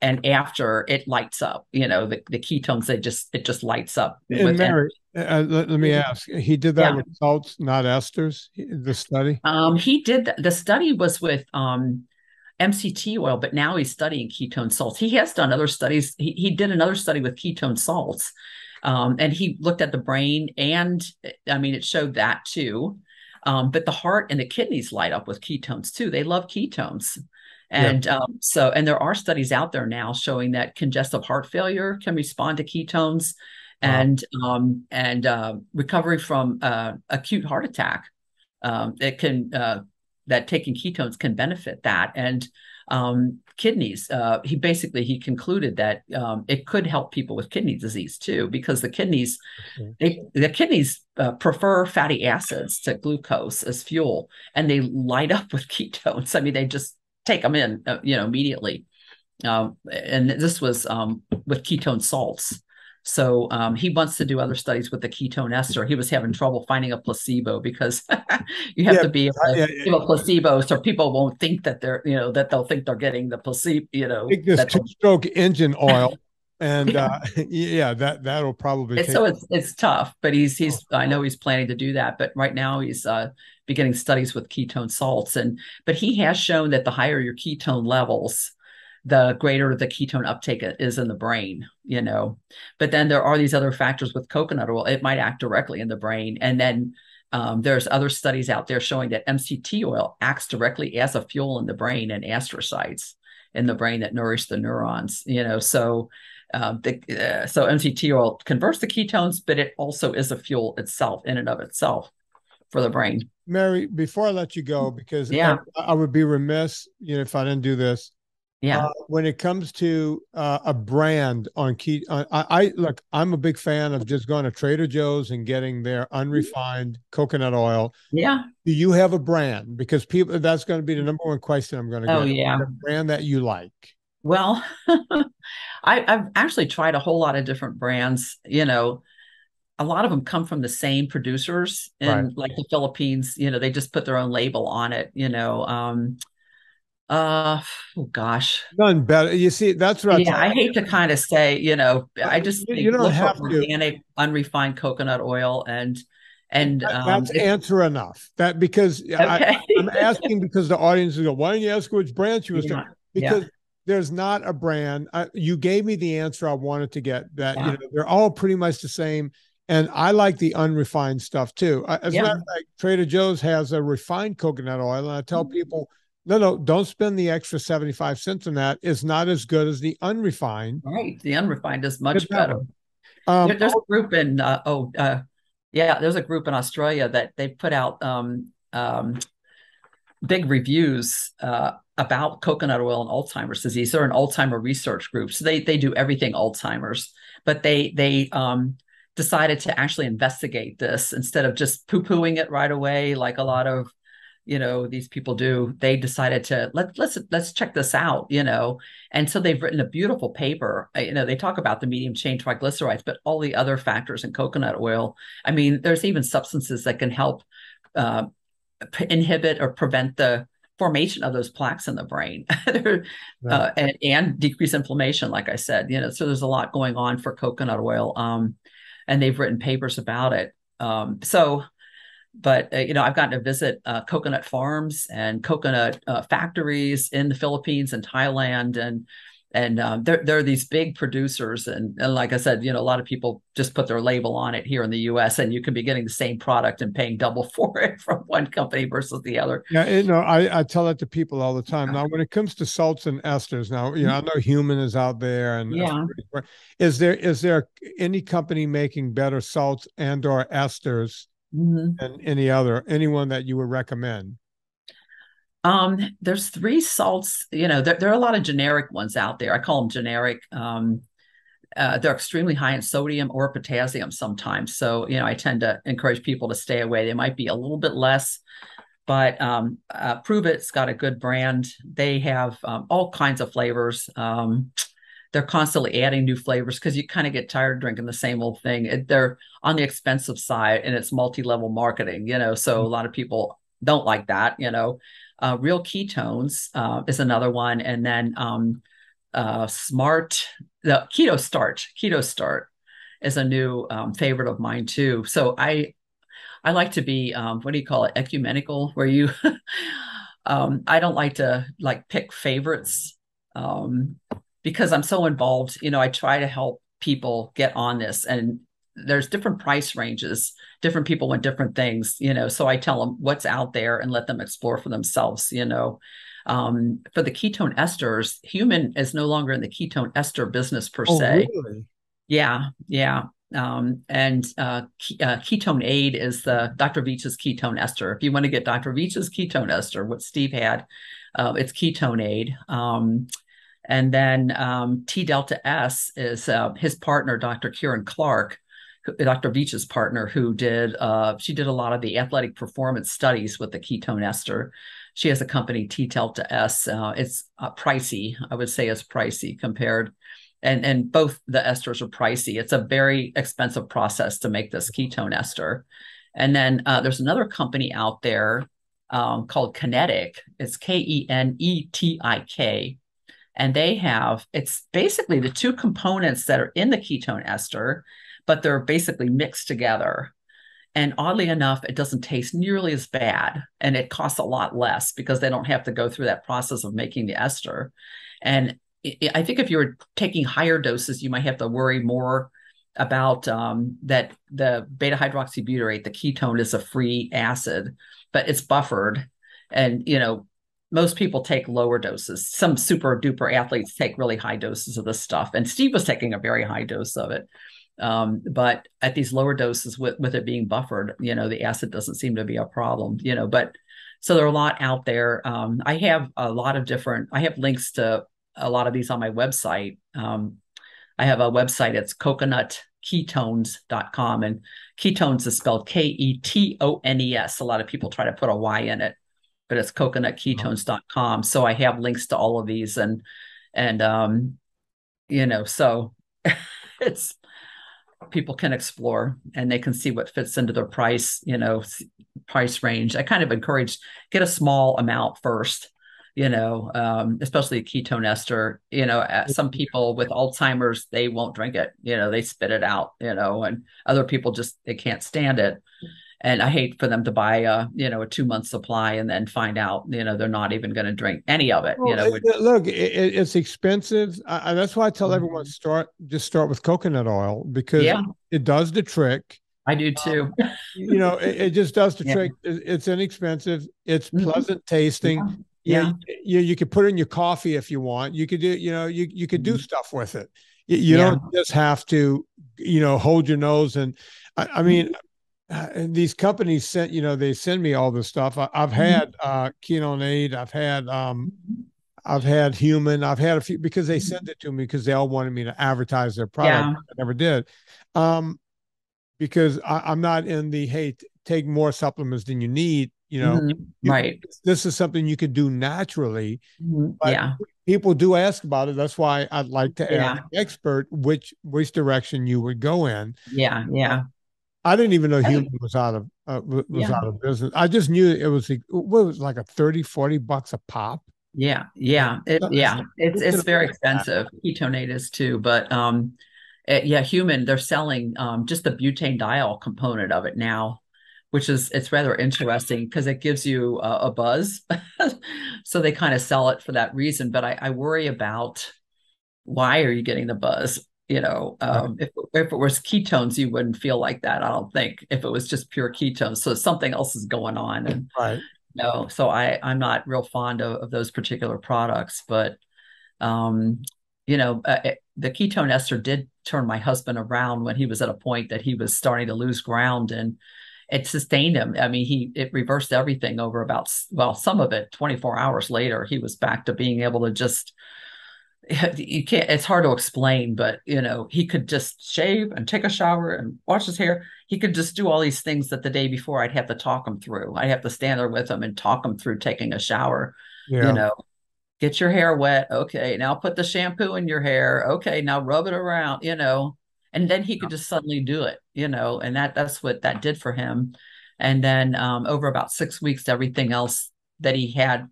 And after, it lights up, the ketones, it just lights up. And Mary, let me ask, he did that with salts, not esters, the study? He did, the study was with MCT oil, but now he's studying ketone salts. He has done other studies. He did another study with ketone salts, and he looked at the brain, and I mean, it showed that too. But the heart and the kidneys light up with ketones too. They love ketones. And and there are studies out there now showing that congestive heart failure can respond to ketones, and recovery from acute heart attack. It can that taking ketones can benefit that, and kidneys. He concluded that it could help people with kidney disease too, because the kidneys prefer fatty acids to glucose as fuel, and they light up with ketones. I mean, they just take them in, immediately. And this was with ketone salts. So he wants to do other studies with the ketone ester. He was having trouble finding a placebo because you have to be able to give a placebo so people won't think that they're, that they'll think they're getting the placebo, Take this 2-stroke engine oil. And that'll probably take. So it's tough, but I know he's planning to do that, but right now he's beginning studies with ketone salts, but he has shown that the higher your ketone levels, the greater the ketone uptake is in the brain, but then there are these other factors with coconut oil. It might act directly in the brain. And then there's other studies out there showing that MCT oil acts directly as a fuel in the brain and astrocytes in the brain that nourish the neurons, so MCT oil converts the ketones, but it also is a fuel itself in and of itself for the brain. Mary, before I let you go, because I would be remiss, if I didn't do this. When it comes to a brand on keto, I look, I'm a big fan of just going to Trader Joe's and getting their unrefined coconut oil. Yeah. Do you have a brand? Because that's going to be the number one question I'm going to get. Oh, yeah. A brand that you like. Well, I've actually tried a whole lot of different brands. A lot of them come from the same producers in like the Philippines. They just put their own label on it. Oh gosh, none better. You see, that's what I hate to kind of say. I just you don't have organic, unrefined coconut oil and that's answer enough. That because I'm asking because the audience will go, why didn't you ask which brand she was doing? Because there's not a brand. You gave me the answer I wanted to get. That they're all pretty much the same, and I like the unrefined stuff too. As a matter of fact, Trader Joe's has a refined coconut oil, and I tell people, no, don't spend the extra 75 cents on that. It's not as good as the unrefined. Right, the unrefined is much better. There's a group in there's a group in Australia that they put out big reviews about coconut oil and Alzheimer's disease. They're an Alzheimer research group, so they do everything Alzheimer's. But they decided to actually investigate this instead of just poo-pooing it right away, like a lot of these people do. They decided to let's check this out, and so they've written a beautiful paper. They talk about the medium chain triglycerides, but all the other factors in coconut oil. I mean, there's even substances that can help inhibit or prevent the formation of those plaques in the brain. And decrease inflammation, like I said. So there's a lot going on for coconut oil, and they've written papers about it. But I've gotten to visit coconut farms and coconut factories in the Philippines and Thailand, and they're these big producers, and like I said, a lot of people just put their label on it here in the U.S., and you can be getting the same product and paying double for it from one company versus the other. Yeah, I tell that to people all the time. Now, when it comes to salts and esters, now I know Human is out there, and is there any company making better salts and or esters than anyone that you would recommend? There's three salts. There are a lot of generic ones out there. I call them generic. They're extremely high in sodium or potassium sometimes. So, I tend to encourage people to stay away. They might be a little bit less, but Prove It's got a good brand. They have all kinds of flavors. They're constantly adding new flavors because you kind of get tired of drinking the same old thing. They're on the expensive side, and it's multi-level marketing, so a lot of people don't like that. Real Ketones is another one. And then Keto Start is a new favorite of mine too. So I like to be, what do you call it? Ecumenical, where you, I don't like to pick favorites because I'm so involved. I try to help people get on this, and there's different price ranges. Different people want different things, so I tell them what's out there and let them explore for themselves. For the ketone esters, Human is no longer in the ketone ester business per se. Really? Yeah. Ketone Aid is the Dr. Veech's ketone ester. If you want to get Dr. Veech's ketone ester, what Steve had, it's Ketone Aid. And then T Delta S is his partner, Dr. Kieran Clark, Dr. Veech's partner, who she did a lot of the athletic performance studies with the ketone ester. She has a company, T Delta S. It's pricey. I would say it's pricey compared, and both the esters are pricey. It's a very expensive process to make this ketone ester. And then there's another company out there called Kenetik. It's Kenetik. And it's basically the two components that are in the ketone ester, but they're basically mixed together. And oddly enough, it doesn't taste nearly as bad, and it costs a lot less because they don't have to go through that process of making the ester. And I think if you're taking higher doses, you might have to worry more about that the beta hydroxybutyrate, the ketone, is a free acid, but it's buffered. And, most people take lower doses. Some super duper athletes take really high doses of this stuff. And Steve was taking a very high dose of it. But at these lower doses with it being buffered, the acid doesn't seem to be a problem, but so there are a lot out there. I have links to a lot of these on my website. I have a website. It's coconutketones.com, and ketones is spelled Ketones. A lot of people try to put a Y in it, but it's coconutketones.com. So I have links to all of these, and so it's, people can explore and they can see what fits into their price range. I kind of encourage, get a small amount first, especially ketone ester. Some people with Alzheimer's, they won't drink it, they spit it out, and other people they can't stand it. And I hate for them to buy a 2-month supply and then find out, they're not even going to drink any of it. Look, it's expensive. That's why I tell everyone start with coconut oil, because it does the trick. I do too. It just does the trick. It's inexpensive. It's pleasant tasting. Yeah. You could put it in your coffee if you want. You could do, you could do stuff with it. You don't just have to, hold your nose. And I mean, these companies they send me all this stuff. I've had Ketone Aid. I've had I've had human. I've had a few because they sent it to me because they all wanted me to advertise their product. Yeah. I never did. Um, because I'm not in the hey, take more supplements than you need. You, Right. this is something you could do naturally, but Yeah. people do ask about it. That's why I'd like to ask Yeah. the expert which direction you would go in. Yeah. Uh, Yeah. I didn't even know I think, human was was yeah. out of business. I just knew it was what was it, like a 30-40 bucks a pop. Yeah. Yeah. Yeah. It's It's very that. expensive. Ketonate is too, but yeah, human, they're selling just the butane component of it now, which is it's rather interesting because it gives you a buzz. So they kind of sell it for that reason. But I worry about why are you getting the buzz? Right. If it was ketones, you wouldn't feel like that. I don't think if it was just pure ketones. So something else is going on, and Right. no. So I'm not real fond of those particular products, but um, the ketone ester did turn my husband around when he was at a point that he was starting to lose ground, and it sustained him. I mean, it reversed everything over about, well, some of it 24 hours later, he was back to being able to just, you can't, it's hard to explain, but he could just shave and take a shower and wash his hair. He could just do all these things that the day before I'd have to talk him through. I'd have to stand there with him and talk him through taking a shower, you Yeah. know, get your hair wet. Okay, now put the shampoo in your hair. Okay, now rub it around, and then he could just suddenly do it, and that's what that did for him. And then over about 6 weeks, everything else that he had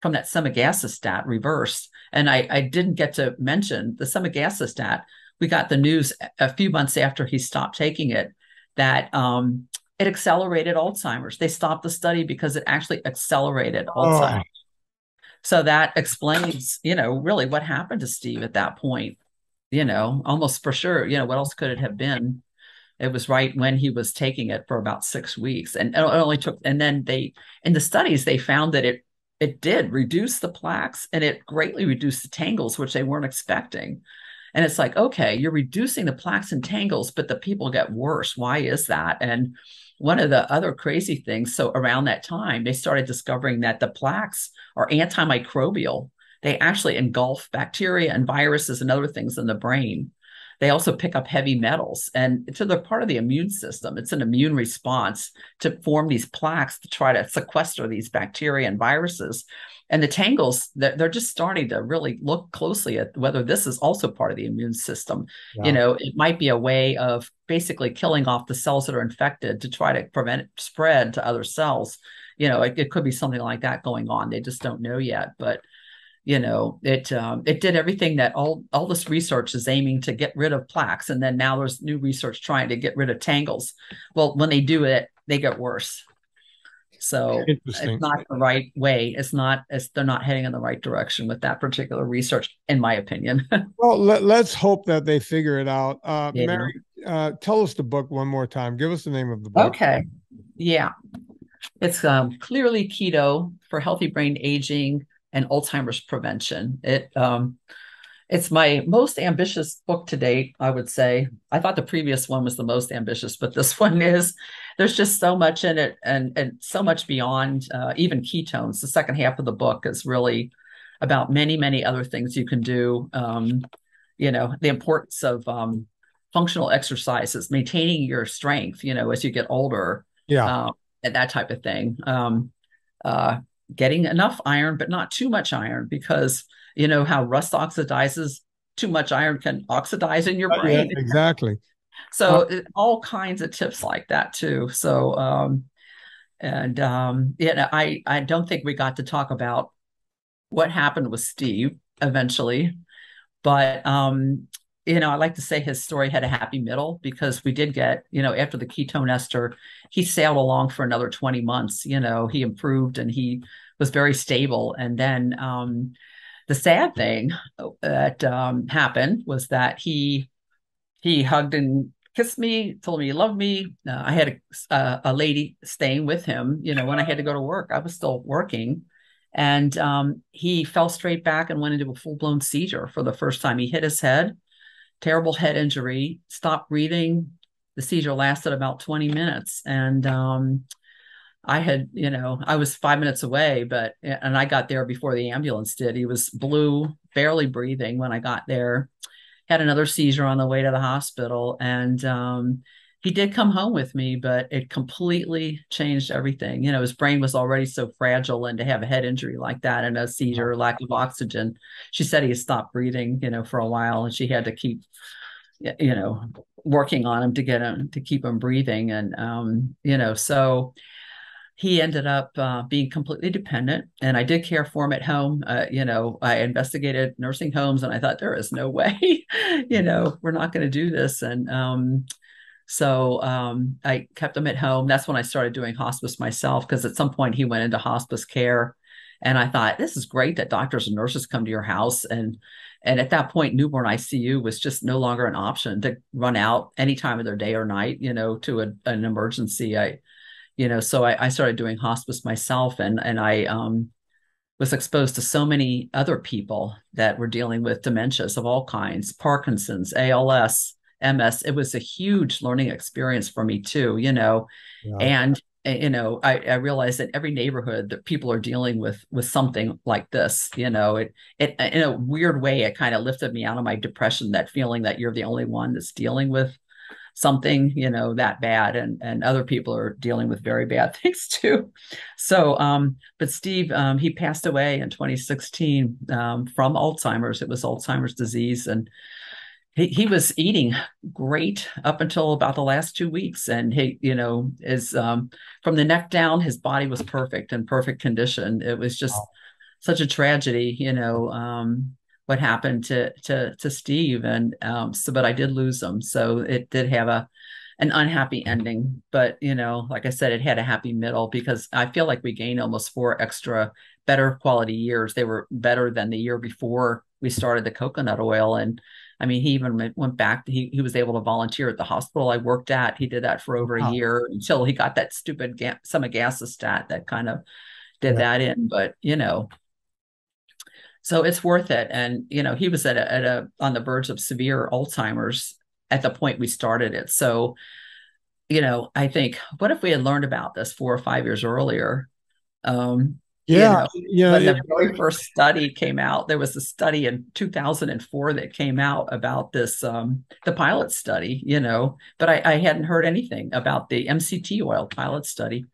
from that semaglutide reversed. And I didn't get to mention the semaglutide. We got the news a few months after he stopped taking it that it accelerated Alzheimer's. They stopped the study because it actually accelerated Oh, Alzheimer's. So that explains, really what happened to Steve at that point, almost for sure. What else could it have been? It was right when he was taking it for about 6 weeks. And it only took, and then in the studies, they found that it did reduce the plaques and it greatly reduced the tangles, which they weren't expecting. And it's like, okay, you're reducing the plaques and tangles, but the people get worse. Why is that? And one of the other crazy things, so around that time, they started discovering that the plaques are antimicrobial. They actually engulf bacteria and viruses and other things in the brain. They also pick up heavy metals. And so they're part of the immune system. It's an immune response to form these plaques to try to sequester these bacteria and viruses. And the tangles, they're just starting to really look closely at whether this is also part of the immune system. yeah. It might be a way of basically killing off the cells that are infected to try to prevent spread to other cells. It could be something like that going on. They just don't know yet. But it did everything that all this research is aiming to get rid of plaques, and then now there's new research trying to get rid of tangles. Well, when they do it, they get worse. So it's Interesting. not the right way. They're not heading in the right direction with that particular research, in my opinion. Well, let's hope that they figure it out. Yeah. Mary, tell us the book one more time. Give us the name of the book. Okay. Yeah. It's clearly keto for healthy brain aging and Alzheimer's prevention. It's my most ambitious book to date, I would say. I thought the previous one was the most ambitious, but this one is. There's just so much in it and so much beyond even ketones. The second half of the book is really about many, many other things you can do. The importance of functional exercises, maintaining your strength, as you get older, Yeah. um, and that type of thing. Uh, Getting enough iron, but not too much iron, because how rust oxidizes, too much iron can oxidize in your Yeah, brain. exactly. So all kinds of tips like that too. So I don't think we got to talk about what happened with Steve eventually, but I like to say his story had a happy middle, because we did get, after the ketone ester, he sailed along for another 20 months. He improved and he was very stable. And then the sad thing that happened was that he hugged and kissed me, told me he loved me. I had a lady staying with him, when I had to go to work. I was still working. And he fell straight back and went into a full-blown seizure for the first time. He hit his head, terrible head injury, stopped breathing. The seizure lasted about 20 minutes. And I had, I was 5 minutes away, and I got there before the ambulance did. He was blue, barely breathing when I got there, had another seizure on the way to the hospital. And he did come home with me, but it completely changed everything. His brain was already so fragile, and to have a head injury like that and a seizure, lack of oxygen, she said he had stopped breathing, for a while, and she had to keep, you know, working on him to get him to keep him breathing. And, so he ended up being completely dependent, and I did care for him at home. I investigated nursing homes, and I thought there is no way, we're not going to do this. And I kept him at home. That's when I started doing hospice myself, because at some point he went into hospice care, and I thought, this is great that doctors and nurses come to your house. And at that point, newborn ICU was just no longer an option to run out any time of their day or night, to an emergency. So I started doing hospice myself, and I was exposed to so many other people that were dealing with dementias of all kinds, Parkinson's, ALS, MS. It was a huge learning experience for me too, Yeah. and I realized that every neighborhood that people are dealing with something like this. It in a weird way, it kind of lifted me out of my depression, that feeling that you're the only one that's dealing with something, that bad, and other people are dealing with very bad things too. So but Steve, he passed away in 2016 from Alzheimer's. It was Alzheimer's disease, and he was eating great up until about the last 2 weeks. And he, is from the neck down, his body was perfect, in perfect condition. It was just such a tragedy, what happened to Steve. And but I did lose him. So it did have an unhappy ending. But, like I said, it had a happy middle, because I feel like we gained almost 4 extra better quality years. They were better than the year before we started the coconut oil. And I mean, he even went back. He was able to volunteer at the hospital I worked at. He did that for over a Wow. year until he got that stupid semaglutide that kind of did Yeah. that in. But so it's worth it. And he was at a on the verge of severe Alzheimer's at the point we started it. So I think, what if we had learned about this 4 or 5 years earlier? Um, you Yeah. know, when the very first study came out, there was a study in 2004 that came out about this, the pilot study, but I hadn't heard anything about the MCT oil pilot study.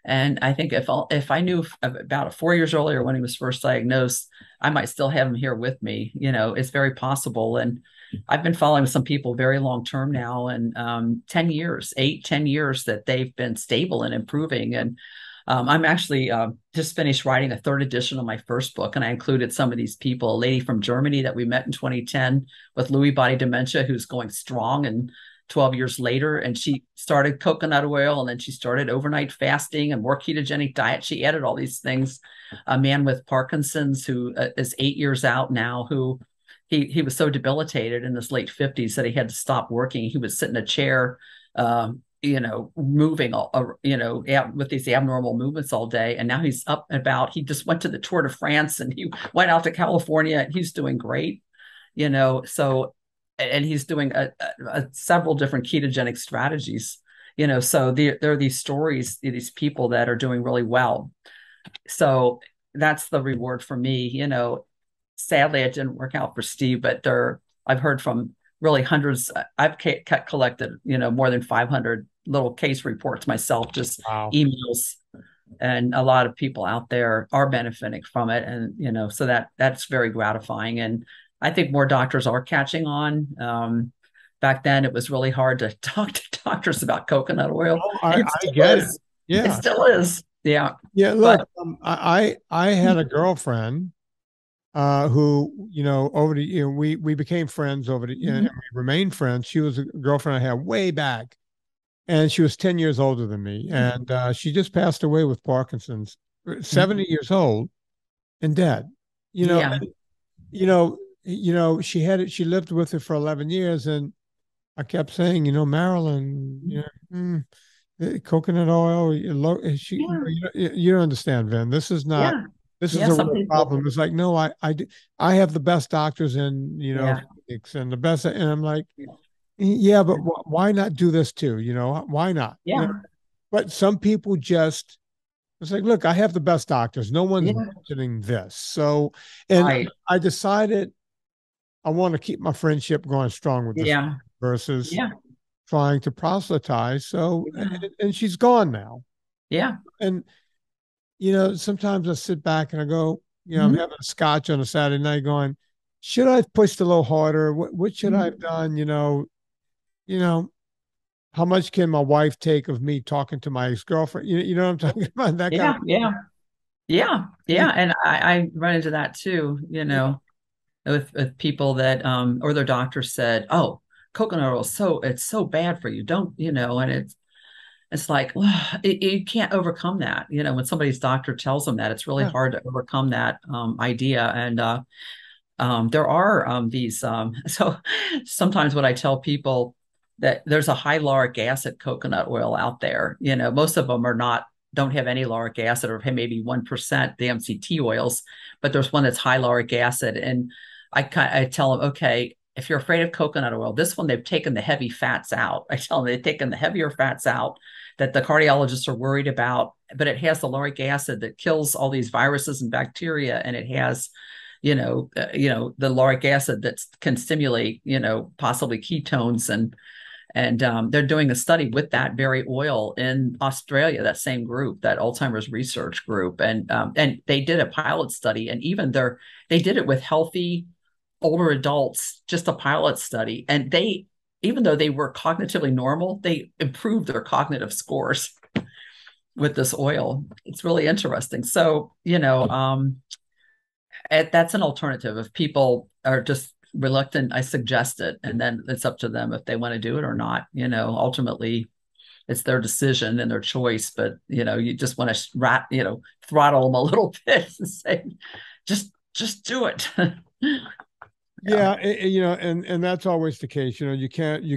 And I think if I knew about it 4 years earlier when he was first diagnosed, I might still have him here with me. It's very possible. And I've been following some people very long term now, and 10 years, 8, 10 years that they've been stable and improving. And I'm actually just finished writing a third edition of my first book, and I included some of these people. A lady from Germany that we met in 2010 with Lewy body dementia, who's going strong, and 12 years later, and she started coconut oil, and then she started overnight fasting and more ketogenic diet. She added all these things. A man with Parkinson's who is 8 years out now, who he was so debilitated in his late 50s that he had to stop working. He would sit in a chair, moving, with these abnormal movements all day. And now he's up and about. He just went to the Tour de France, and he went out to California, and he's doing great, so, and he's doing several different ketogenic strategies, so there are these stories, these people that are doing really well. So that's the reward for me. Sadly, it didn't work out for Steve, but I've heard from really hundreds. I've collected, more than 500 little case reports myself, just Wow. emails, and a lot of people out there are benefiting from it. And, so that's very gratifying. And I think more doctors are catching on. Back then, it was really hard to talk to doctors about coconut oil. Oh, And it I still get it. is. It Yeah. still is. Yeah. Yeah. Look, But I had a girlfriend who, over the, we became friends over the, and we remained friends. She was a girlfriend I had way back, and she was 10 years older than me. And she just passed away with Parkinson's, 70 years old and dead. You know, yeah. she lived with her for 11 years, and I kept saying, Marilyn, coconut oil, Yeah. you don't understand, Vin. Yeah. This is Yeah. a Some real people. problem. It's like, no, I have the best doctors in, Yeah. Phoenix, and the best, and I'm like, yeah, but why not do this too? Why not? Yeah. But some people just It's like, look, I have the best doctors. No one's Yeah. mentioning this. So, and Right. I decided I want to keep my friendship going strong with this Yeah. versus Yeah. trying to proselytize. So, Yeah. and she's gone now. Yeah. And, sometimes I sit back and I go, I'm Mhm. having a scotch on a Saturday night going, should I have pushed a little harder? What should I have Mhm. done? You know, how much can my wife take of me talking to my ex-girlfriend? You know what I'm talking about? That kind of Yeah. Yeah. Yeah. you, Yeah. And I run into that too, with people that or their doctor said, "Oh, coconut oil is it's so bad for you. Don't, and it's like, you can't overcome that. When somebody's doctor tells them that, it's really yeah, hard to overcome that idea. And there are these so sometimes what I tell people that there's a high lauric acid coconut oil out there. Most of them are not don't have any lauric acid or maybe 1% the MCT oils, but there's one that's high lauric acid. And I tell them, okay, if you're afraid of coconut oil, this one they've taken the heavy fats out. I tell them they've taken the heavier fats out that the cardiologists are worried about, but it has the lauric acid that kills all these viruses and bacteria, and it has the lauric acid that can stimulate, possibly ketones, and they're doing a study with that very oil in Australia. That same group, that Alzheimer's research group, and they did a pilot study, and even they did it with healthy older adults, just a pilot study, and they even though they were cognitively normal, they improved their cognitive scores with this oil. It's really interesting. So, that's an alternative. If people are just reluctant, I suggest it, and then it's up to them if they want to do it or not. Ultimately, it's their decision and their choice. But you just want to throttle them a little bit and say, just do it. Yeah. yeah, and that's always the case. You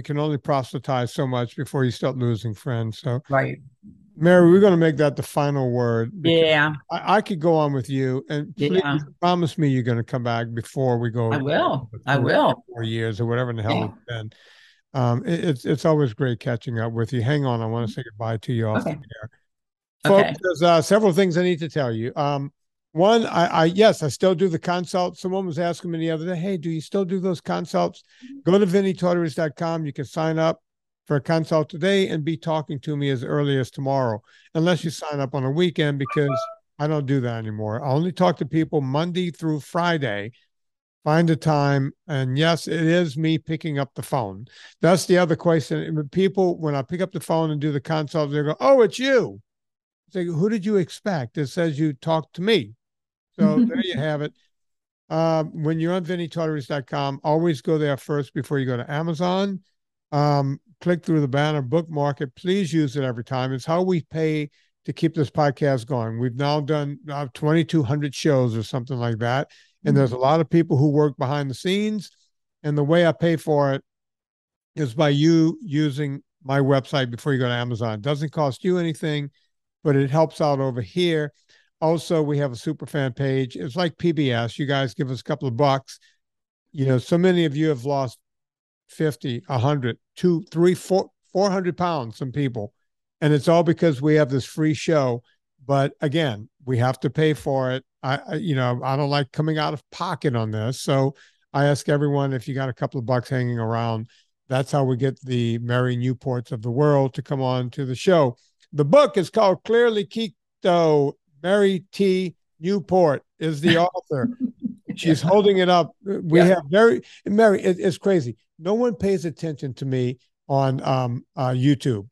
can only proselytize so much before you start losing friends. So, Right. Mary, we're going to make that the final word because Yeah. I could go on with you, and please Yeah. promise me you're going to come back before we I go will. I 3 will. 4 years or whatever in the hell Yeah. it's been. It's always great catching up with you. Hang on, I want to say goodbye to you off the Okay. air. Folks, Okay. there's several things I need to tell you. One, yes, I still do the consult. Someone was asking me the other day, hey, do you still do those consults? Go to vinnytortorich.com. You can sign up for a consult today and be talking to me as early as tomorrow, unless you sign up on a weekend because I don't do that anymore. I only talk to people Monday through Friday. Find a time. And yes, it is me picking up the phone. That's the other question. People, when I pick up the phone and do the consult, they go, oh, it's you. Say, who did you expect? It says you talked to me. So there you have it. When you're on vinnytortorich.com, always go there first before you go to Amazon. Click through the banner, bookmark it. Please use it every time. It's how we pay to keep this podcast going. We've now done 2,200 shows or something like that. And there's a lot of people who work behind the scenes. And the way I pay for it is by you using my website before you go to Amazon. It doesn't cost you anything, but it helps out over here. Also, we have a super fan page. It's like PBS. You guys give us a couple of bucks. So many of you have lost 50, 100, 2, 3, 4, 400 pounds, some people. And it's all because we have this free show. But again, we have to pay for it. I don't like coming out of pocket on this. So I ask everyone if you got a couple of bucks hanging around, that's how we get the Mary Newports of the world to come on to the show. The book is called Clearly Keto. Mary T. Newport is the author. Yeah. She's holding it up. We Yeah. have Mary, it's crazy. No one pays attention to me on YouTube.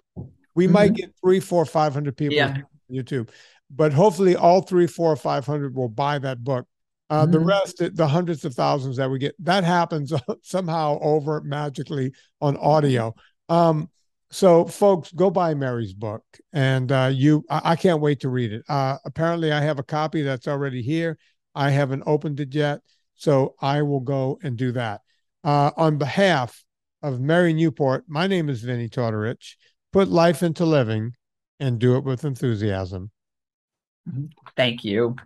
We might Mhm. get 3, 4, 500 people on Yeah. YouTube, but hopefully all 3, 4, 500 will buy that book. The Mhm. rest, the hundreds of thousands that we get, that happens somehow over magically on audio. So, folks, go buy Mary's book, and I can't wait to read it. Apparently, I have a copy that's already here. I haven't opened it yet, so I will go and do that. On behalf of Mary Newport, my name is Vinny Tortorich. Put life into living and do it with enthusiasm. Thank you.